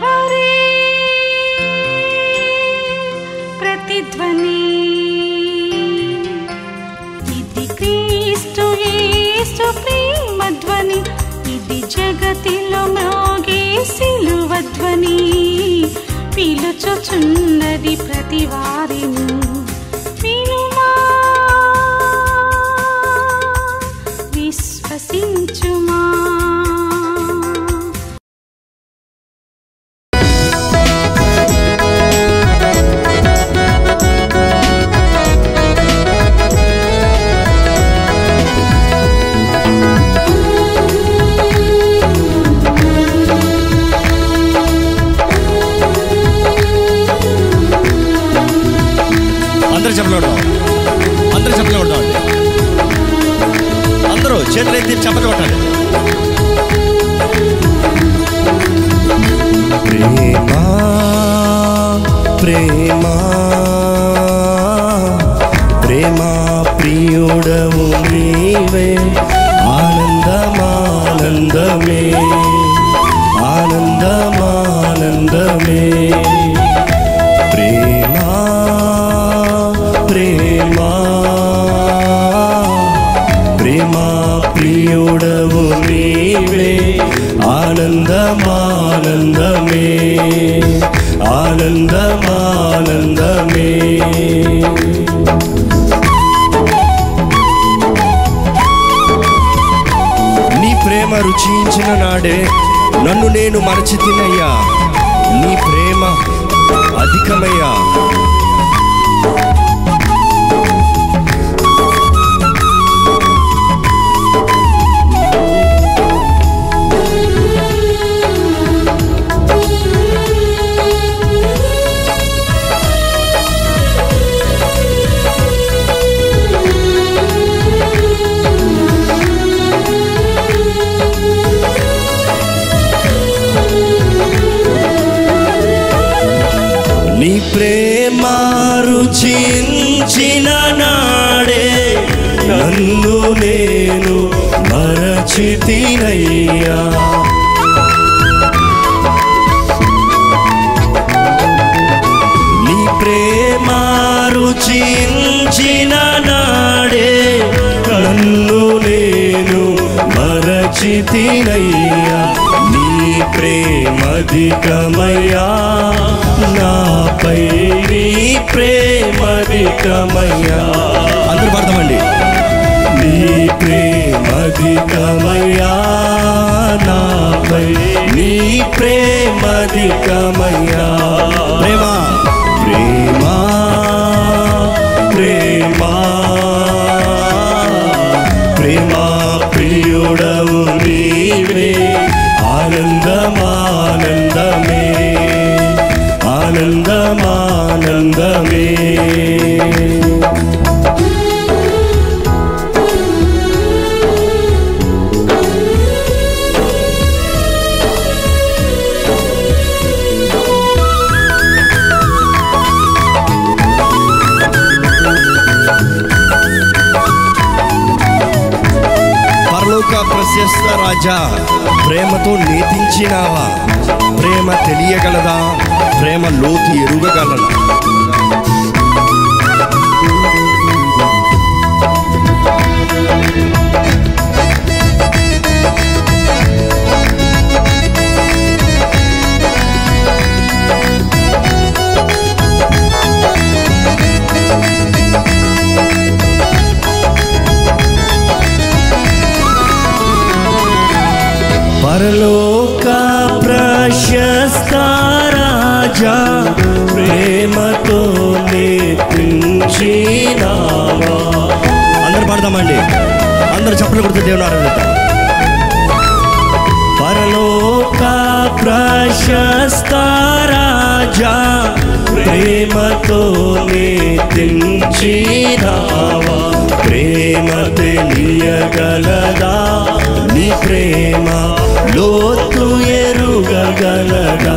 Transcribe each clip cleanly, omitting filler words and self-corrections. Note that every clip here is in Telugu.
హరే ప్రతిధ్వని ఇది క్రీస్తు యేసు ప్రేమధ్వని ఇది జగతిలో మ్రోగే సిలువధ్వని పిలుచుచున్నది ప్రతి వారిని వినుమా విశ్వసించుమా. అందరూ చెప్పలు కొడతామండి. అందరూ చేతులు ఎత్తి చెప్పలు కొట్టాలి. ప్రేమా ప్రేమా ప్రేమా ప్రియుడవు నీవే ఆనందమానందమే ఆనందమానందమే ప్రేమా ప్రేమా ప్రేమా ప్రియుడవు నీవే ఆనందమానందమే ఆనందమానందమే. నీ ప్రేమ రుచించిన నాడే నన్ను నేను మరచితినయ్యా, నీ ప్రేమ అధికమయ్యా. నీ ప్రేమ రుచించిన నాడే నన్ను నేను మరచితినయ్యా, నీ ప్రేమ రుచించిన నాడే నన్ను నేను మరచితినయ్యా, నీ ప్రేమధికమయ్యా నాపై నీ ప్రేమధికమయ్యా. అందరూ పాడతామండి. నీ ప్రేమధికమయ్యా నాపై నీ ప్రేమధికమయ్యా. ప్రేమా ప్రేమా ప్రేమా ప్రేమా ప్రియుడవు నీవే ఆనందమానందమే ఆనందమానందమే. పరలోక ప్రశస్త రాజా, ప్రేమతో నీతించినావా, ప్రేమ తెలియగలదా, ప్రేమ లోతు ఎరుగగలదా. పరలోక ప్రశస్త రాజా, ప్రేమతో నేర్పించినావా. అందరూ పాడదామండి. అందరూ చప్పట్లు కొడుతూ దేవుని ఆరాధిద్దాం. పరలోక ప్రశస్త రాజా, ప్రేమతో నేర్పించినావా, ప్రేమ తెలియగలదా, నీ ప్రేమ లోతు ఎరుగగలదా,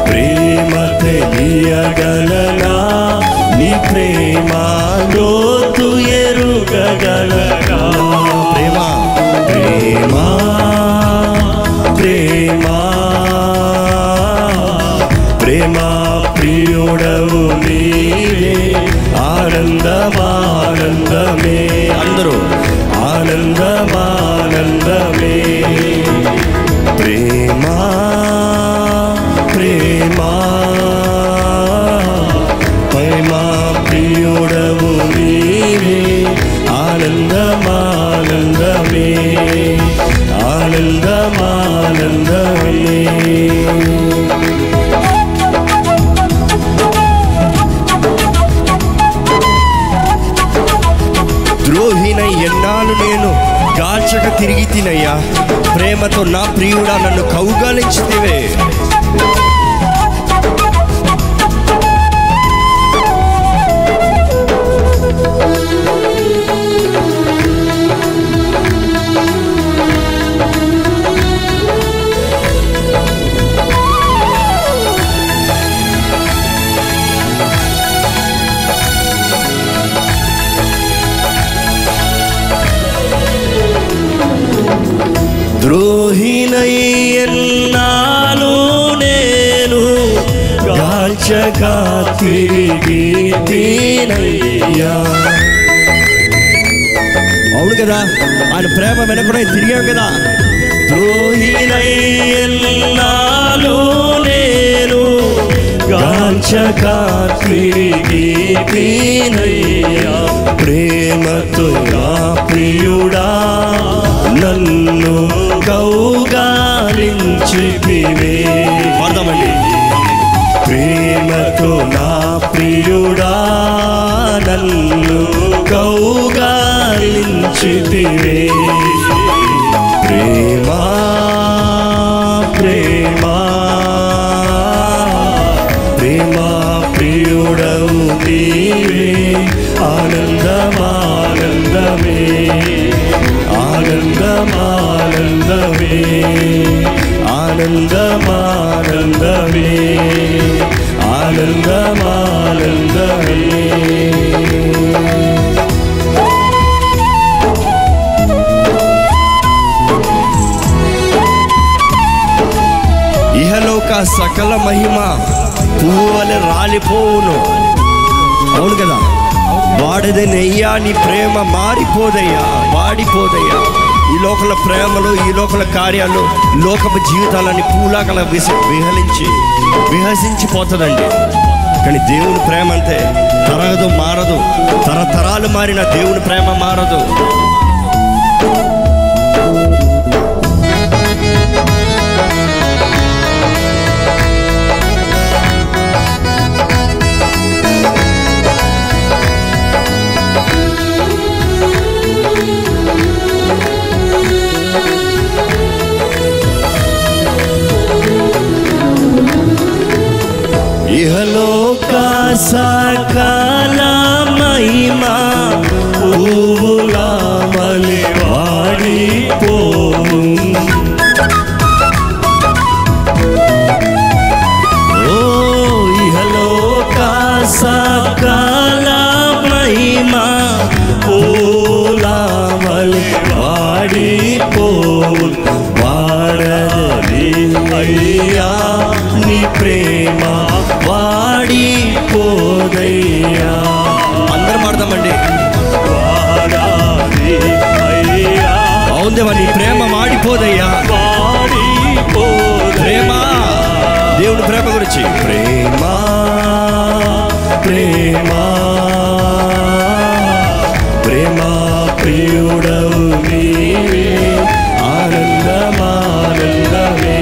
ప్రేమ తెలియగలదా, నీ ప్రేమ లోతు ఎరుగగలదా. ప్రేమ ప్రేమ ప్రేమ ప్రియుడవు నీవే ఆనందమానందమే అందరూ ఆనందమానందమే ప్రేమా ప్రేమా ప్రేమా ప్రియుడవు నీవే ఆనందమానందమే ఆనందమానందమే ద్రోహినై ఎన్నాళ్ళు నేను గాల్చక తిరిగి తినయ్యా ప్రేమతో నా ప్రియుడా నన్ను కౌగాలించితివే ద్రోహినై ఎన్నాళ్ళు నేను గాల్చగా తిరిగి తినయ్యా అవును కదా ఆయన ప్రేమ వెనకుండా తిరిగాం కదా ద్రోహినై ఎన్నాళ్ళు నేను గాల్చగా తిరిగి తినయ్యా ప్రేమతో నా ప్రియుడా నన్ను కౌగాలించితివే పాడదామండి ప్రేమతో నా ప్రియుడా నన్ను కౌగాలించితివే ప్రేమా ప్రేమా ప్రేమా ప్రియుడవు నీవే ఆనందమానందమే ఆనందమానందమే ఆనందమానందమే ఆనందమానందమే ఇహలోక సకల మహిమ పువ్వువలె రాలిపోవును అవును కదా వాడదనయ్యా నీ ప్రేమ మారిపోదయ్యా వాడిపోదయ్యా ఈ లోకల ప్రేమలు ఈ లోకల కార్యాలు లోకపు జీవితాలని పూలాకల విహసించిపోతుందండి కానీ దేవుని ప్రేమ అంతే తరగదు మారదు తరతరాలు మారిన దేవుని ప్రేమ మారదు ఇహలోక సకల మహిమ పువ్వులా వలె వాడిపోవు ఓ ఇహలోక సకల మహిమ పువ్వులా వలె వాడిపోవు వాడదని అయ్యా నీ ప్రేమ వాడిపోదయ్యా అందరూ పాడదామండి అవుందేవా నీ ప్రేమ వాడిపోదయ్యా ప్రేమ దేవుని ప్రేమ గురించి ప్రేమ ప్రేమ ప్రేమ ప్రియుడవు నీవే ఆనందమానందమే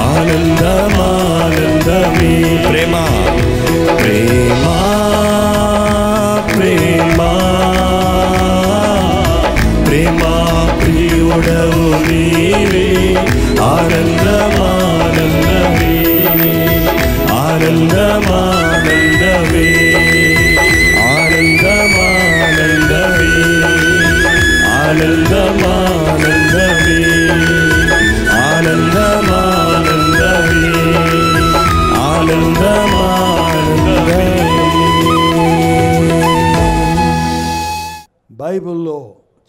ఆనందమానందమే ప్రేమ ప్రేమ ప్రేమ ప్రేమ ప్రియుడవు నీవే ఆనందమానందమే ఆనందమానందమే ఆనందమానందమే ఆనందమానందమే ఆనందమానందమే ఆనందమానందమే. బైబిల్లో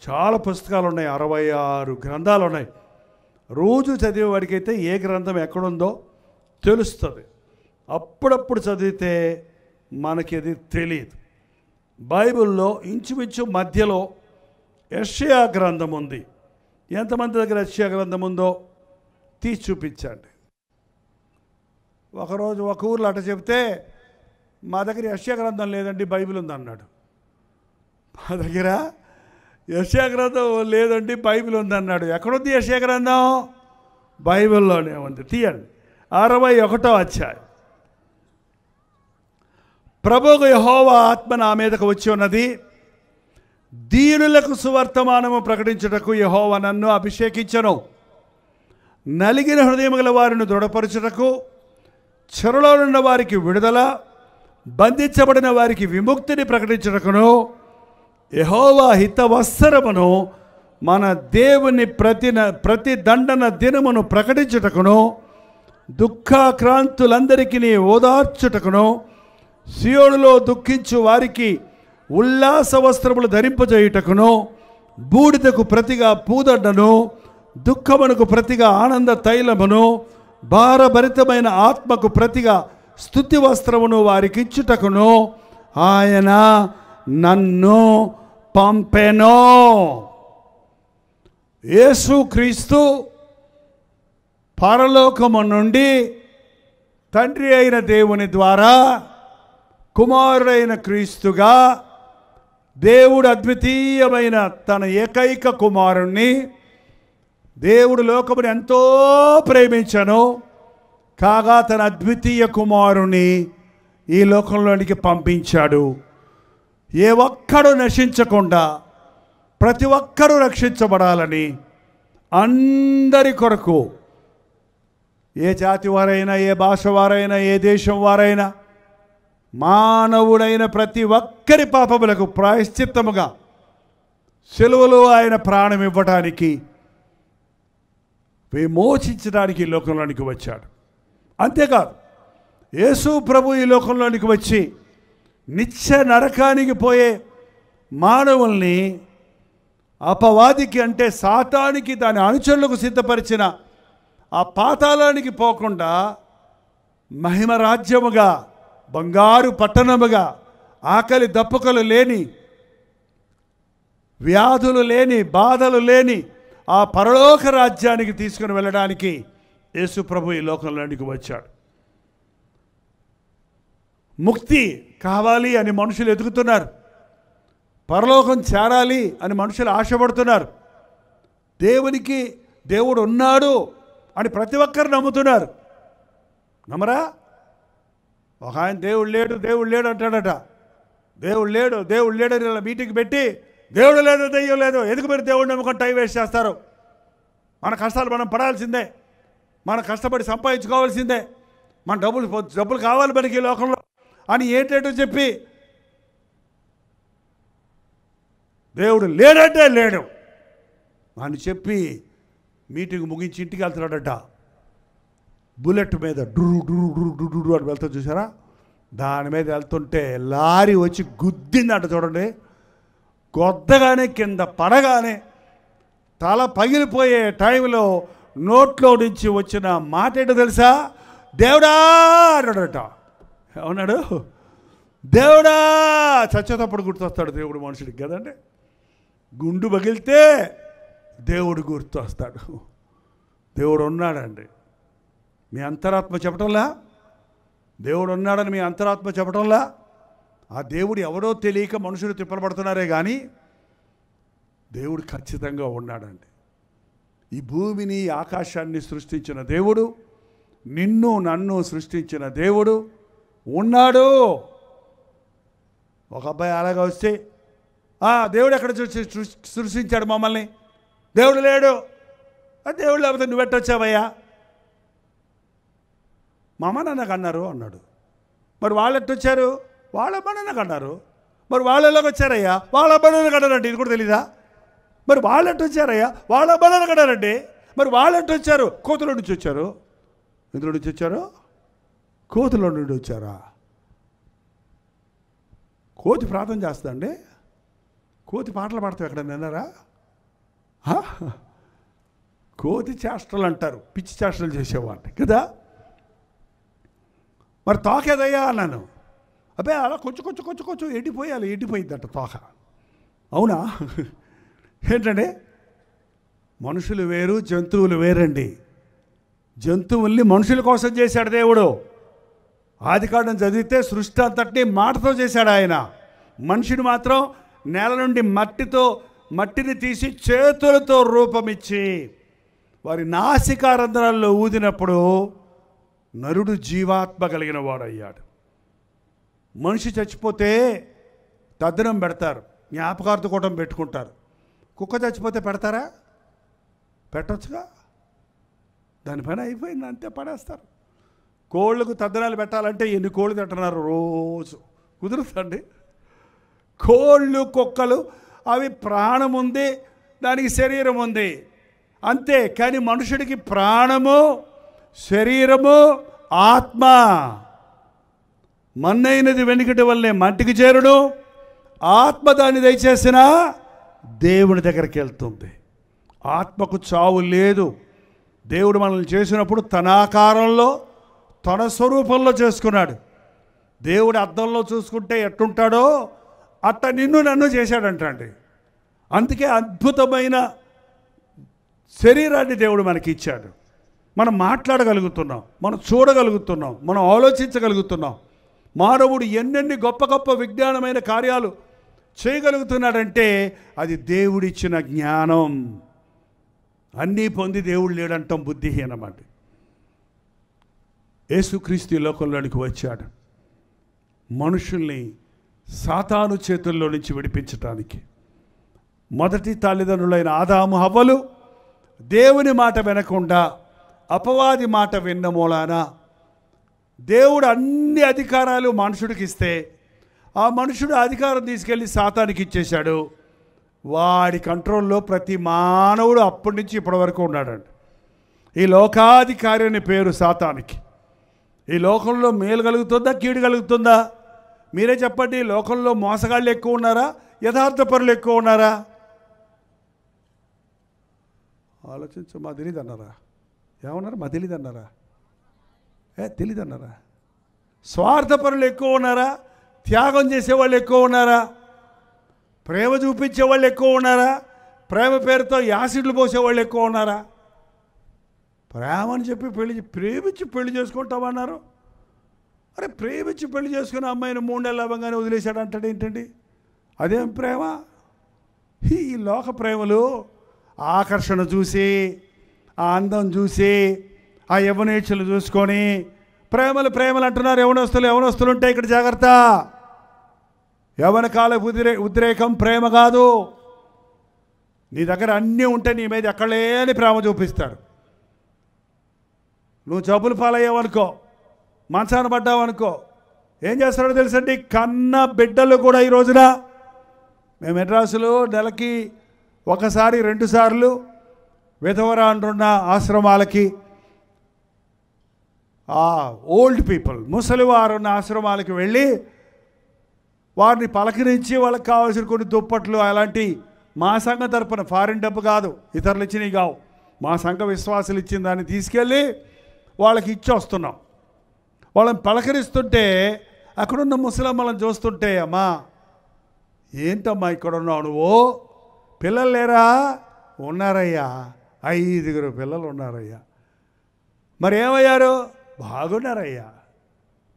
చాలా పుస్తకాలు ఉన్నాయి 66 గ్రంథాలు ఉన్నాయి రోజు చదివే వాడికైతే ఏ గ్రంథం ఎక్కడుందో తెలుస్తుంది అప్పుడప్పుడు చదివితే మనకి అది తెలియదు. బైబిల్లో ఇంచుమించు మధ్యలో యెషయా గ్రంథం ఉంది. ఎంతమంది దగ్గర యెషయా గ్రంథం ఉందో తీసి చూపించండి. ఒకరోజు ఒక ఊర్లో అట్ట చెప్తే, మా దగ్గర యెషయా గ్రంథం లేదండి, బైబిల్ ఉంది అన్నాడు. మా దగ్గర యెషయా గ్రంథం లేదండి, బైబిల్ ఉంది అన్నాడు. ఎక్కడుంది యెషయా గ్రంథం? బైబిల్లోనే ఉంది. తీయండి, 61వ అధ్యాయం. ప్రభువు యెహోవా ఆత్మ నా మీదకు వచ్చి ఉన్నది, దీనులకు సువర్తమానము ప్రకటించుటకు యెహోవా నన్ను అభిషేకించెను. నలిగిన హృదయము గల వారిని దృఢపరచుటకు, చెరలో ఉన్న వారికి విడుదల, బంధించబడిన వారికి విముక్తిని ప్రకటించుటకును, యెహోవా హితవత్సరమును మన దేవుని ప్రతి దండన దినమును ప్రకటించుటకును, దుఃఖాక్రాంతులందరికీ ఓదార్చుటకును, సియోనులో దుఃఖించు వారికి ఉల్లాస వస్త్రములు ధరింపజేయుటకును, బూడిదకు ప్రతిగా పూదండను, దుఃఖమునకు ప్రతిగా ఆనంద తైలమును, భారభరితమైన ఆత్మకు ప్రతిగా స్తుతి వస్త్రమును వారికి ఇచ్చుటకును ఆయన నన్ను పంపెను. యేసుక్రీస్తు పరలోకము నుండి తండ్రి అయిన దేవుని ద్వారా కుమారుడైన క్రీస్తుగా దేవుడు అద్వితీయమైన తన ఏకైక కుమారుణ్ణి, దేవుడు లోకముని ఎంతో ప్రేమించను కాగా తన అద్వితీయ కుమారుణ్ణి ఈ లోకంలోనికి పంపించాడు. ఏ ఒక్కడు నశించకుండా ప్రతి ఒక్కరూ రక్షించబడాలని, అందరి కొరకు, ఏ జాతి వారైనా, ఏ భాష వారైనా, ఏ దేశం వారైనా, మానవుడైన ప్రతి ఒక్కరి పాపములకు ప్రాయశ్చిత్తముగా సిలువలో ఆయన ప్రాణం ఇవ్వటానికి, విమోచించడానికి ఈ లోకంలోనికి వచ్చాడు. అంతేకాదు, యేసు ప్రభు ఈ లోకంలోనికి వచ్చి నిత్య నరకానికి పోయే మానవుల్ని అపవాదికి, అంటే సాతానికి, దాని అనుచరులకు సిద్ధపరిచిన ఆ పాతాళానికి పోకుండా మహిమ రాజ్యముగా, బంగారు పట్టణముగా, ఆకలి దప్పుకలు లేని, వ్యాధులు లేని, బాధలు లేని ఆ పరలోక రాజ్యానికి తీసుకుని వెళ్ళడానికి యేసు ప్రభు ఈ లోకంలోనికి వచ్చాడు. ముక్తి కావాలి అని మనుషులు ఎదుగుతున్నారు, పరలోకం చేరాలి అని మనుషులు ఆశపడుతున్నారు, దేవుడు ఉన్నాడు అని ప్రతి ఒక్కరు నమ్ముతున్నారు. నమ్మరా? ఒక ఆయన దేవుడు లేడు అంటాడట. దేవుడు లేడు అని ఇలా మీటింగ్ పెట్టి, దేవుడు లేదు, దెయ్యం లేదు, ఎందుకు మీరు దేవుడు నమ్ముకొని టైం వేస్ట్ చేస్తారు? మన కష్టాలు మనం పడాల్సిందే, మనం కష్టపడి సంపాదించుకోవాల్సిందే, మన డబ్బులు కావాలి మనకి ఈ లోకంలో అని ఏంటంటో చెప్పి, దేవుడు లేడంటే లేడు అని చెప్పి మీటింగ్ ముగించి ఇంటికి వెళ్తున్నాడట. బుల్లెట్ మీద డురు అని వెళ్తా చూసారా? దాని మీద వెళ్తుంటే లారీ వచ్చి గుద్దిందంట. చూడండి, గొద్దగానే కింద పడగానే తల పగిలిపోయే టైంలో నోట్లో నుంచి వచ్చిన మాట ఏంటో తెలుసా? దేవుడా అన్నాడట. ఏమన్నాడు? దేవుడా. చచ్చేటప్పుడు గుర్తొస్తాడు దేవుడు మనుషుడికి కదండి. గుండు పగిలితే దేవుడు గుర్తొస్తాడు. దేవుడు ఉన్నాడండి. మీ అంతరాత్మ చెప్పటంలా? దేవుడు ఉన్నాడని మీ అంతరాత్మ చెప్పటంలా? ఆ దేవుడు ఎవడో తెలియక మనుషులు తిప్పలపడుతున్నారే కానీ దేవుడు ఖచ్చితంగా ఉన్నాడండి. ఈ భూమిని, ఆకాశాన్ని సృష్టించిన దేవుడు, నిన్ను నన్ను సృష్టించిన దేవుడు ఉన్నాడు. ఒక అబ్బాయి అలాగా వస్తే, దేవుడు ఎక్కడ సృష్టించాడు మమ్మల్ని? దేవుడు లేడు. దేవుడు లేకపోతే నువ్వెట్టొచ్చావయ్యా? మా అమ్మ నాన్నకు అన్నారు అన్నాడు. మరి వాళ్ళు ఎట్టొచ్చారు? వాళ్ళ అమ్మ నాన్నకు అన్నారు. మరి వాళ్ళు ఎలాగ వచ్చారయ్యా? వాళ్ళ అమ్మ నాన్నకు అన్నారండి. ఇది కూడా తెలీదా? మరి వాళ్ళు ఎట్టొచ్చారయ్యా? వాళ్ళ అమ్మ నాన్నకు అన్నారండి. మరి వాళ్ళు ఎట్టొచ్చారు? కోతుల నుంచి వచ్చారు. ఎందులో నుంచి వచ్చారు? కోతుల నుండి వచ్చారా? కోతి ప్రార్థన చేస్తుందండి. కోతి పాటలు పాడతావు ఎక్కడ విన్నారా? కోతి చేష్టలు అంటారు, పిచ్చి చేష్టలు చేసేవాడిని కదా. మరి తోక ఏదయ్యా అన్నాను. అబ్బే అలా కొంచెం ఎండిపోయాలి, ఎండిపోయిందట తోక. అవునా? ఏంటండి, మనుషులు వేరు జంతువులు వేరండి. జంతువుల్ని మనుషుల కోసం చేశాడు దేవుడు. ఆదికాండం చదివితే సృష్టి అంతటినీ మాటతో చేశాడు ఆయన. మనిషిని మాత్రం నేల నుండి మట్టిని తీసి చేతులతో రూపమిచ్చి వారి నాసికారంధ్రాల్లో ఊదినప్పుడు నరుడు జీవాత్మ కలిగిన వాడయ్యాడు. మనిషి చచ్చిపోతే తద్దనం పెడతారు, జ్ఞాపకార్థ కూటం పెట్టుకుంటారు. కుక్క చచ్చిపోతే పెడతారా? పెట్టొచ్చుగా, దానిపైన అయిపోయింది, అంతే పడేస్తారు. కోళ్ళకు తద్దనాలు పెట్టాలంటే ఎన్ని కోళ్ళు తింటున్నారు రోజు? కుదురుతండి? కోళ్ళు కుక్కలు అవి ప్రాణం ఉంది, దానికి శరీరం ఉంది అంతే. కానీ మనుషుడికి ప్రాణము, శరీరము, ఆత్మ. మన్నైనది వెనుకటి వల్లే మంటికి చేరుడు, ఆత్మ దాన్ని దయచేసిన దేవుని దగ్గరికి వెళ్తుంది. ఆత్మకు చావు లేదు. దేవుడు మనల్ని చేసినప్పుడు తన ఆకారంలో తన స్వరూపంలో చేసుకున్నాడు. దేవుడు అద్దంలో చూసుకుంటే ఎట్టుంటాడో అట్ట నిన్ను నన్ను చేశాడంటండి. అందుకే అద్భుతమైన శరీరాన్ని దేవుడు మనకి ఇచ్చాడు. మనం మాట్లాడగలుగుతున్నాం, మనం చూడగలుగుతున్నాం, మనం ఆలోచించగలుగుతున్నాం. మానవుడు ఎన్నెన్ని గొప్ప గొప్ప విజ్ఞానమైన కార్యాలు చేయగలుగుతున్నాడంటే అది దేవుడిచ్చిన జ్ఞానం. అన్నీ పొంది దేవుడు లేడంటాం బుద్ధిహీనమండి. యేసుక్రీస్తు లోకంలోనికి వచ్చాడు మనుషుల్ని సాతాను చేతుల్లో నుంచి విడిపించటానికి. మొదటి తల్లిదండ్రులైన ఆదాము హవ్వలు దేవుని మాట వినకుండా అపవాది మాట విన్న మూలాన దేవుడు అన్ని అధికారాలు మనుషుడికి ఇస్తే ఆ మనుషుడు అధికారం తీసుకెళ్ళి సాతానికి ఇచ్చేశాడు. వాడి కంట్రోల్లో ప్రతి మానవుడు అప్పటి నుంచి ఇప్పటి వరకు ఉన్నాడండి. ఈ లోకాధికారి అనే పేరు సాతానికి. ఈ లోకంలో మేలు కలుగుతుందా, కీడు కలుగుతుందా? మీరే చెప్పండి. లోకంలో మోసగాళ్ళు ఎక్కువ ఉన్నారా, యథార్థపరులు ఎక్కువ ఉన్నారా? ఆలోచించు. మా తెలీదు అన్నారా? ఏమన్నారు? మా తెలీదు అన్నారా? తెలీదు అన్నారా? స్వార్థపరులు ఎక్కువ ఉన్నారా, త్యాగం చేసేవాళ్ళు ఎక్కువ ఉన్నారా, ప్రేమ చూపించేవాళ్ళు ఎక్కువ ఉన్నారా, ప్రేమ పేరుతో యాసిడ్లు పోసేవాళ్ళు ఎక్కువ ఉన్నారా? ప్రేమని చెప్పి ప్రేమించి పెళ్లి చేసుకుంటామన్నారు. అరే ప్రేమించి పెళ్లి చేసుకుని అమ్మాయిని 3 నెలలు అవ్వగానే వదిలేశాడు అంటాడు ఏంటండి? అదేం ప్రేమ? ఈ లోక ప్రేమలు ఆకర్షణ చూసి, ఆ అందం చూసి, ఆ యవ్వనేచ్ఛలు చూసుకొని ప్రేమలు అంటున్నారు. యవనస్తులు ఉంటే ఇక్కడ జాగ్రత్త. యవన కాల ఉద్రేకం ప్రేమ కాదు. నీ దగ్గర అన్నీ ఉంటే నీ మీద ఎక్కడలేని ప్రేమ చూపిస్తాడు. నువ్వు జబ్బులు పాలయ్యావనుకో, మంచాన పడ్డావనుకో, ఏం చేస్తాడో తెలుసండి? కన్న బిడ్డలు కూడా ఈ రోజున మేము మెడ్రాసులో నెలకి 1-2 సార్లు విధవరాండ్రున్న ఆశ్రమాలకి, ఆ ఓల్డ్ పీపుల్ ముసలివారు ఉన్న ఆశ్రమాలకి వెళ్ళి వారిని పలకరించి వాళ్ళకి కావాల్సిన కొన్ని దుప్పట్లు అలాంటి మా సంఘం తరపున, ఫారిన్ డబ్బు కాదు, ఇతరులు ఇచ్చినవి కావు, మా సంఘ విశ్వాసులు ఇచ్చిన దాన్ని తీసుకెళ్ళి వాళ్ళకి ఇచ్చి వస్తున్నాం. వాళ్ళని పలకరిస్తుంటే అక్కడున్న ముసలమ్మలను చూస్తుంటే, అమ్మా ఏంటమ్మా ఇక్కడ ఉన్నావు నువ్వు? పిల్లలు లేరా? ఉన్నారయ్యా, 5 పిల్లలు ఉన్నారయ్యా. మరి ఏమయ్యారు? బాగున్నారయ్యా.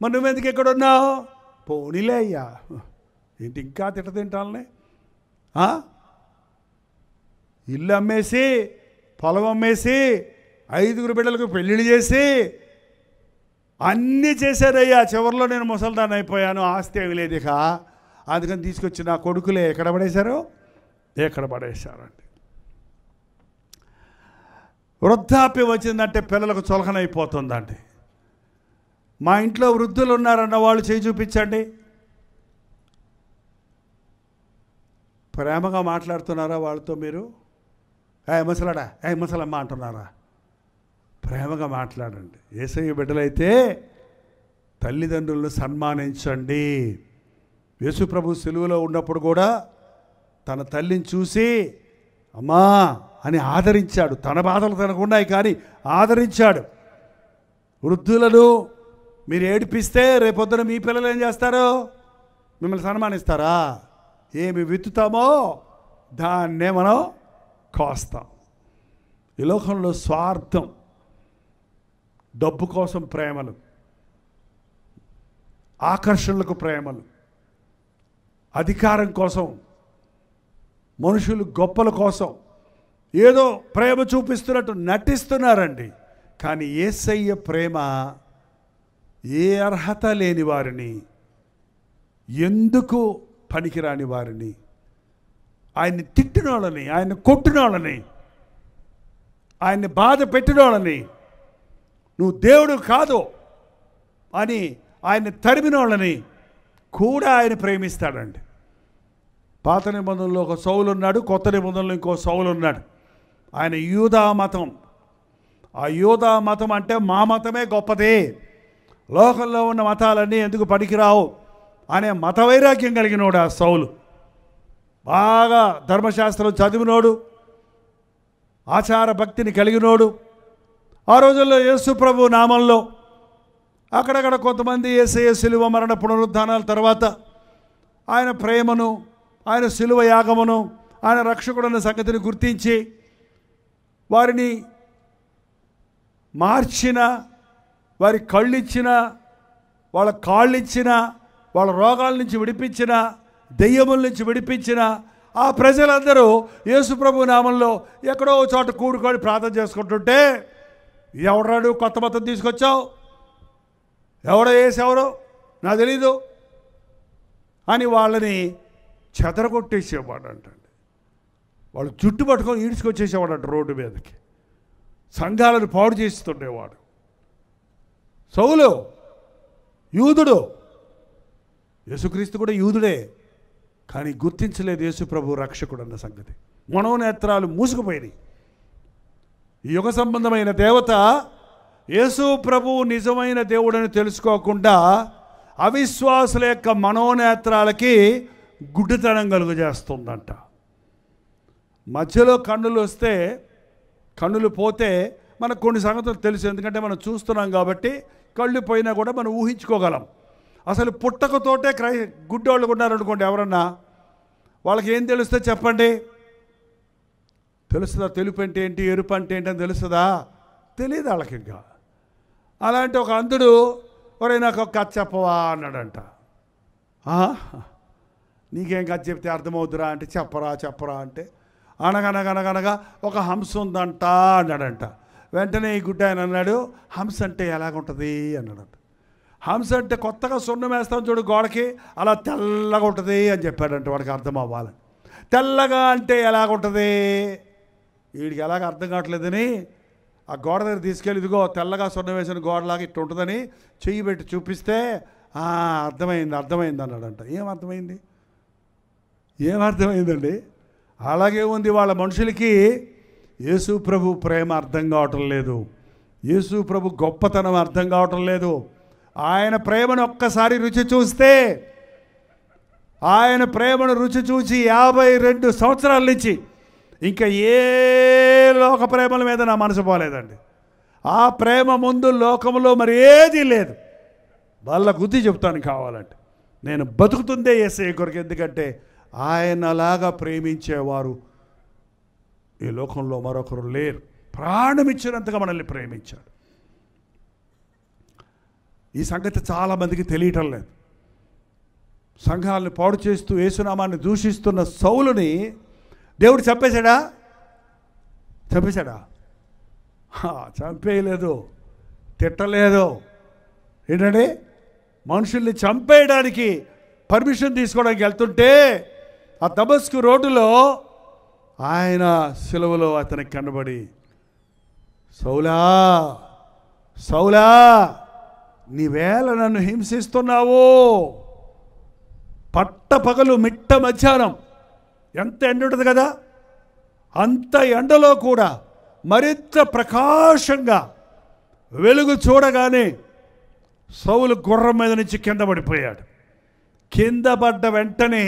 మరి నువ్వెందుకు ఎక్కడ ఉన్నావు? పోనీలే అయ్యా. ఏంటి ఇంకా తింటానే? ఇల్లు అమ్మేసి, పొలం అమ్మేసి, 5 బిడ్డలకు పెళ్ళిళ్ళు చేసి అన్నీ చేశారయ్యా. చివరిలో నేను ముసల్దాన్ని అయిపోయాను, ఆస్తి ఏమి లేదు ఇక. అందుకని తీసుకొచ్చి నా కొడుకులే ఎక్కడ పడేశారండి. వృద్ధాప్యం వచ్చిందంటే పిల్లలకు చులకనైపోతుందండి. మా ఇంట్లో వృద్ధులు ఉన్నారన్న వాళ్ళు చేయి చూపించండి. ప్రేమగా మాట్లాడుతున్నారా వాళ్ళతో మీరు? ముసలాడా, ముసలమ్మ అంటున్నారా? ప్రేమగా మాట్లాడండి. యేసయ్య బిడ్డలైతే తల్లిదండ్రులను సన్మానించండి. యేసుప్రభు సిలువలో ఉన్నప్పుడు కూడా తన తల్లిని చూసి అమ్మా అని ఆదరించాడు. తన బాధలు తనకున్నాయి కానీ ఆదరించాడు. వృద్ధులను మీరు ఏడిపిస్తే రేపొద్దున మీ పిల్లలు ఏం చేస్తారు? మిమ్మల్ని సన్మానిస్తారా? ఏమి విత్తుతామో దాన్నే మనం కోస్తాం. ఈ లోకంలో స్వార్థం, డబ్బు కోసం ప్రేమలు, ఆకర్షణలకు ప్రేమలు, అధికారం కోసం, మనుషులు గొప్పల కోసం ఏదో ప్రేమ చూపిస్తున్నట్టు నటిస్తున్నారండి. కానీ యేసయ్య ప్రేమ ఏ అర్హత లేని వారిని, ఎందుకు పనికిరాని వారిని, ఆయన్ని తిట్టిన వాళ్ళని, ఆయన కొట్టిన వాళ్ళని, ఆయన్ని బాధ పెట్టిన వాళ్ళని, నువ్వు దేవుడు కాదు అని ఆయన్ని తరిమిన వాళ్ళని కూడా ఆయన ప్రేమిస్తాడండి. పాత నిబంధనలో ఒక సౌలు ఉన్నాడు, కొత్త నిబంధనలో ఇంకో సౌలు ఉన్నాడు. ఆయన యూదా మతం. ఆ యూదా మతం అంటే మా మతమే గొప్పది, లోకంలో ఉన్న మతాలన్నీ ఎందుకు పనికిరావు అనే మత వైరాగ్యం కలిగినోడు ఆ సౌలు. బాగా ధర్మశాస్త్రం చదివినోడు, ఆచార భక్తిని కలిగినోడు. ఆ రోజుల్లో యేసు ప్రభు నామంలో అక్కడక్కడ కొంతమంది యేసయ్య శిలువ మరణ పునరుద్ధానాల తర్వాత ఆయన ప్రేమను, ఆయన శిలువ యాగమును, ఆయన రక్షకుడన్న సంగతిని గుర్తించి వారిని మార్చిన, వారి కళ్ళిచ్చిన, వాళ్ళ కాళ్ళిచ్చిన, వాళ్ళ రోగాల నుంచి విడిపించిన, దెయ్యముల నుంచి విడిపించిన ఆ ప్రజలందరూ యేసు ప్రభు నామంలో ఎక్కడో చోట కూడుకొని ప్రార్థన చేసుకుంటుంటే, ఎవడాడు కొత్త మతం తీసుకొచ్చావు, ఎవడో వేసేవరో నాకు తెలీదు అని వాళ్ళని చెదరగొట్టేసేవాడు అంటండి. వాళ్ళు జుట్టు పట్టుకొని ఈడ్చుకొచ్చేసేవాడు అంట రోడ్డు మీదకి. సంఘాలను పాడు చేస్తుండేవాడు. సౌలు యూదుడు, యేసుక్రీస్తు కూడా యూదుడే, కానీ గుర్తించలేదు యేసు ప్రభు రక్షకుడు అన్న సంగతి. మనోనేత్రాలు మూసుకుపోయినాయి. ఈ యుగ సంబంధమైన దేవత యేసు ప్రభువు నిజమైన దేవుడని తెలుసుకోకుండా అవిశ్వాసుల యొక్క మనోనేత్రాలకి గుడ్డితనం కలుగజేస్తుందంట. మధ్యలో కన్నులు వస్తే, కన్నులు పోతే మనకు కొన్ని సంగతులు తెలుసు. ఎందుకంటే మనం చూస్తున్నాం కాబట్టి కళ్ళు పోయినా కూడా మనం ఊహించుకోగలం. అసలు పుట్టకతోటే గుడ్డోళ్ళు ఉన్నారనుకోండి ఎవరన్నా, వాళ్ళకి ఏం తెలుస్తే చెప్పండి? తెలుస్తుందా? తెలుపు అంటే ఏంటి, ఎరుపు అంటే ఏంటని తెలుస్తుందా? తెలియదు వాళ్ళకి. ఇంకా అలాంటి ఒక అంధుడు ఒరే నాకు ఒక కథ చెప్పవా అన్నాడంట. నీకేం కథ చెప్తే అర్థమవుతురా అంటే చెప్పరా చెప్పరా అంటే, అనగనగనగనగా ఒక హంస ఉందంట అన్నాడంట. వెంటనే ఈ గుడ్డ ఆయన అన్నాడు, హంస అంటే ఎలాగుంటుంది అన్నాడంట. హంస అంటే కొత్తగా సున్నం వేస్తాం చూడు గోడకి, అలా తెల్లగా ఉంటుంది అని చెప్పాడంట. వాడికి అర్థం అవ్వాలి. తెల్లగా అంటే ఎలాగుంటుంది, వీడికి ఎలాగ అర్థం కావట్లేదని ఆ గోడ దగ్గర తీసుకెళ్ళి, ఇదిగో తెల్లగా సున్నం వేసిన గోడలాగా ఇట్టు ఉంటుందని చెయ్యి పెట్టి చూపిస్తే అర్థమైంది అర్థమైంది అన్నాడంట. ఏమర్థమైందండి? అలాగే ఉంది వాళ్ళ మనుషులకి. యేసు ప్రభు ప్రేమ అర్థం కావటం లేదు, యేసు ప్రభు గొప్పతనం అర్థం కావటం లేదు. ఆయన ప్రేమను ఒక్కసారి రుచి చూస్తే, ఆయన ప్రేమను రుచి చూసి 52 సంవత్సరాల నుంచి ఇంకా ఏ లోక ప్రేమల మీద నా మనసు పోలేదండి. ఆ ప్రేమ ముందు లోకంలో మరి ఏదీ లేదు. వాళ్ళ గుద్ది చెప్తాను కావాలంటే. నేను బతుకుతుందే యేసయ్య కొరకు. ఎందుకంటే ఆయనలాగా ప్రేమించేవారు ఈ లోకంలో మరొకరు లేరు. ప్రాణం ఇచ్చినంతగా మనల్ని ప్రేమించాడు. ఈ సంగతి చాలామందికి తెలియటం లేదు. సంఘాలను పాడు చేస్తూ యేసునామాన్ని దూషిస్తున్న సౌలుని దేవుడు చంపేశాడా? చంపేయలేదు, తిట్టలేదు. ఏంటంటే మనుషుల్ని చంపేయడానికి పర్మిషన్ తీసుకోవడానికి వెళ్తుంటే ఆ దమస్కు రోడ్డులో ఆయన సిలువలో అతనికి కనబడి, సౌలా సౌలా నీవేళ నన్ను హింసిస్తున్నావు. పట్టపగలు మిట్ట మధ్యాహ్నం ఎంత ఎండ ఉంటుంది కదా, అంత ఎండలో కూడా మరింత ప్రకాశంగా వెలుగు చూడగానే సౌలు గుర్రం మీద నుంచి కింద పడిపోయాడు. కింద పడ్డ వెంటనే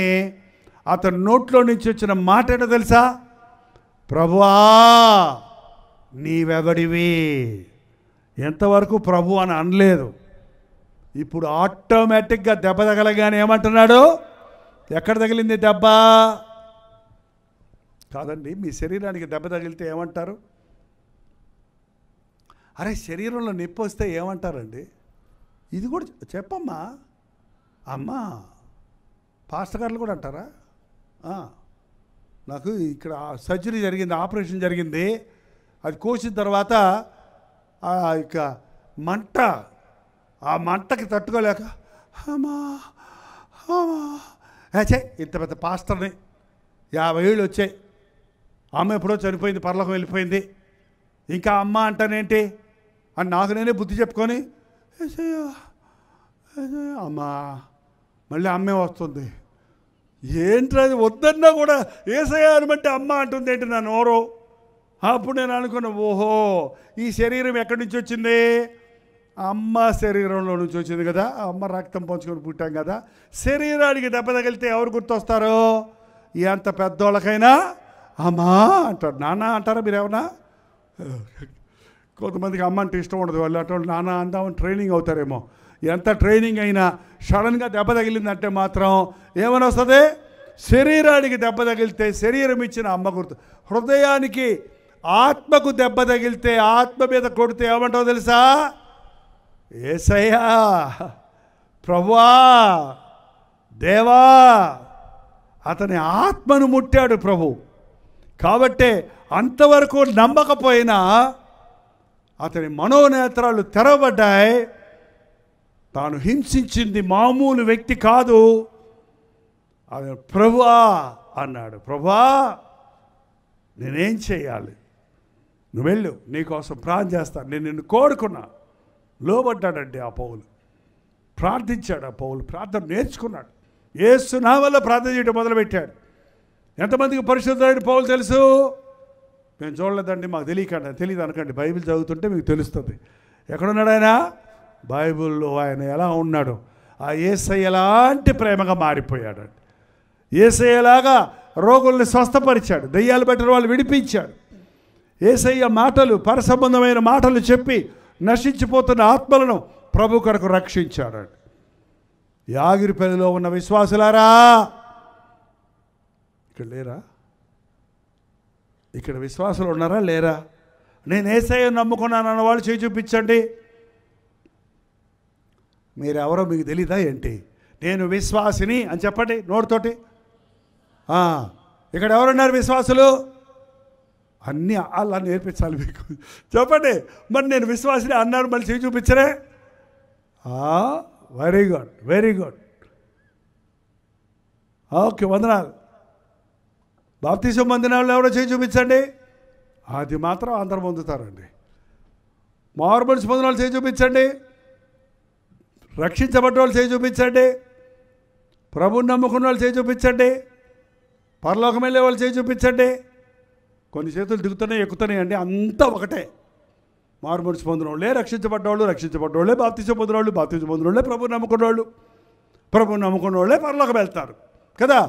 అతని నోట్లో నుంచి వచ్చిన మాట ఏంటో తెలుసా? ప్రభువా నీవెవడివి. ఎంతవరకు ప్రభు అని అనలేదు. ఇప్పుడు ఆటోమేటిక్గా దెబ్బ తగలగానే ఏమంటున్నాడు? ఎక్కడ తగిలింది దెబ్బ? కాదండి, మీ శరీరానికి దెబ్బ తగిలితే ఏమంటారు? అరే శరీరంలో నొప్పి వస్తే ఏమంటారండి? ఇది కూడా చెప్పమ్మా. అమ్మా పాస్టర్ గారు కూడా అంటారా? నాకు ఇక్కడ సర్జరీ జరిగింది, ఆపరేషన్ జరిగింది. అది కోసిన తర్వాత ఇక మంట, ఆ మంటకి తట్టుకోలేక అమ్మా ఇంత పెద్ద పాస్టర్ని 50 ఏళ్ళు వచ్చాయి, అమ్మ ఎప్పుడో చనిపోయింది, పరలోకం వెళ్ళిపోయింది, ఇంకా అమ్మ అంటానేంటి అని నాకు నేనే బుద్ధి చెప్పుకొని అమ్మా మళ్ళీ అమ్మే వస్తుంది. ఏంట్రది వద్దన్నా కూడా ఏసయ్యా అనమంటే అమ్మ అంటుంది ఏంటి నా నోరు? అప్పుడు నేను అనుకున్నా, ఓహో ఈ శరీరం ఎక్కడి నుంచి వచ్చింది? అమ్మ శరీరంలో నుంచి వచ్చింది కదా, అమ్మ రక్తం పంచుకొని పుట్టాం కదా. శరీరానికి దెబ్బ తగిలితే ఎవరు గుర్తొస్తారో? ఎంత పెద్దోళ్ళకైనా అమ్మా అంటారు. నాన్న అంటారా మీరు ఏమన్నా? కొంతమందికి అమ్మ అంటే ఇష్టం ఉండదు, వాళ్ళు అటువంటి నాన్న అందామని ట్రైనింగ్ అవుతారేమో. ఎంత ట్రైనింగ్ అయినా సడన్గా దెబ్బ తగిలిందంటే మాత్రం ఏమని వస్తుంది? శరీరానికి దెబ్బ తగిలితే శరీరం ఇచ్చిన అమ్మ గుర్తు. హృదయానికి ఆత్మకు దెబ్బ తగిలితే, ఆత్మ మీద కొడితే ఏమంటావు తెలుసా? యేసయ్యా, ప్రభువా, దేవా. అతని ఆత్మను ముట్టాడు ప్రభు. కాబట్టే అంతవరకు నమ్మకపోయినా అతని మనోనేత్రాలు తెరవబడ్డాయి. తాను హింసించింది మామూలు వ్యక్తి కాదు, అది ప్రభువా అన్నాడు. ప్రభువా నేనేం చేయాలి? నువ్వు వెళ్ళు, నీకోసం ప్రార్థన చేస్తాను, నేను నిన్ను కోరుకున్నా. లోబడ్డాడండి ఆ పౌలు, ప్రార్థించాడు. ఆ పౌలు ప్రార్థన నేర్చుకున్నాడు, యేసు నామములో ప్రార్థన చేయడం మొదలుపెట్టాడు. ఎంతమందికి పరిశుద్ధుడైన పౌలు తెలుసు? మేము చూడలేదండి, మాకు తెలియదు అనకండి. బైబిల్ చదువుతుంటే మీకు తెలుస్తుంది. ఎక్కడున్నాడు ఆయన? బైబిల్లో ఆయన ఎలా ఉన్నాడు? ఆ యేసయ్య ఎలాంటి ప్రేమగా మారిపోయాడండి. యేసయ్యలాగా రోగుల్ని స్వస్థపరిచాడు, దెయ్యాలు పెట్టిన వాళ్ళు విడిపించాడు. యేసయ్య మాటలు, పరసంబంధమైన మాటలు చెప్పి నశించిపోతున్న ఆత్మలను ప్రభు కొరకు రక్షించాడు. యాగిరిపల్లిలో ఉన్న విశ్వాసులారా, ఇక్కడ లేరా? ఇక్కడ విశ్వాసులు ఉన్నారా లేరా? నేను యేసయ్యను నమ్ముకున్నాను అన్న వాళ్ళు చేయి చూపించండి. మీరెవరో మీకు తెలీదా ఏంటి? నేను విశ్వాసిని అని చెప్పండి నోటితోటి. ఇక్కడ ఎవరున్నారు విశ్వాసులు? అన్నీ అలా నేర్పించాలి మీకు. చెప్పండి, మరి నేను విశ్వాసిని అన్నారు, మళ్ళీ చేయి చూపించరే? Very good, very good. Okay, వందనాలు. బాప్తిసం పొందిన వాళ్ళు ఎవరో చేయి చూపించండి. అది మాత్రం అందరు పొందుతారండి. మారుమనసు పొందిన వాళ్ళు చేయి చూపించండి. రక్షించబడ్డ వాళ్ళు చేయి చూపించండి. ప్రభువుని నమ్ముకున్న వాళ్ళు చేయి చూపించండి. పరలోకం వెళ్ళే వాళ్ళు చేయి చూపించండి. కొన్ని చేతులు దిగుతున్నాయి, ఎక్కుతున్నాయి అండి, అంతా ఒకటే. మారుమనసు పొందిన వాళ్ళే రక్షించబడ్డవాళ్ళే, బాప్తిసం పొందిన వాళ్ళే, ప్రభువుని నమ్ముకున్న వాళ్ళే పరలోకం వెళ్తారు కదా.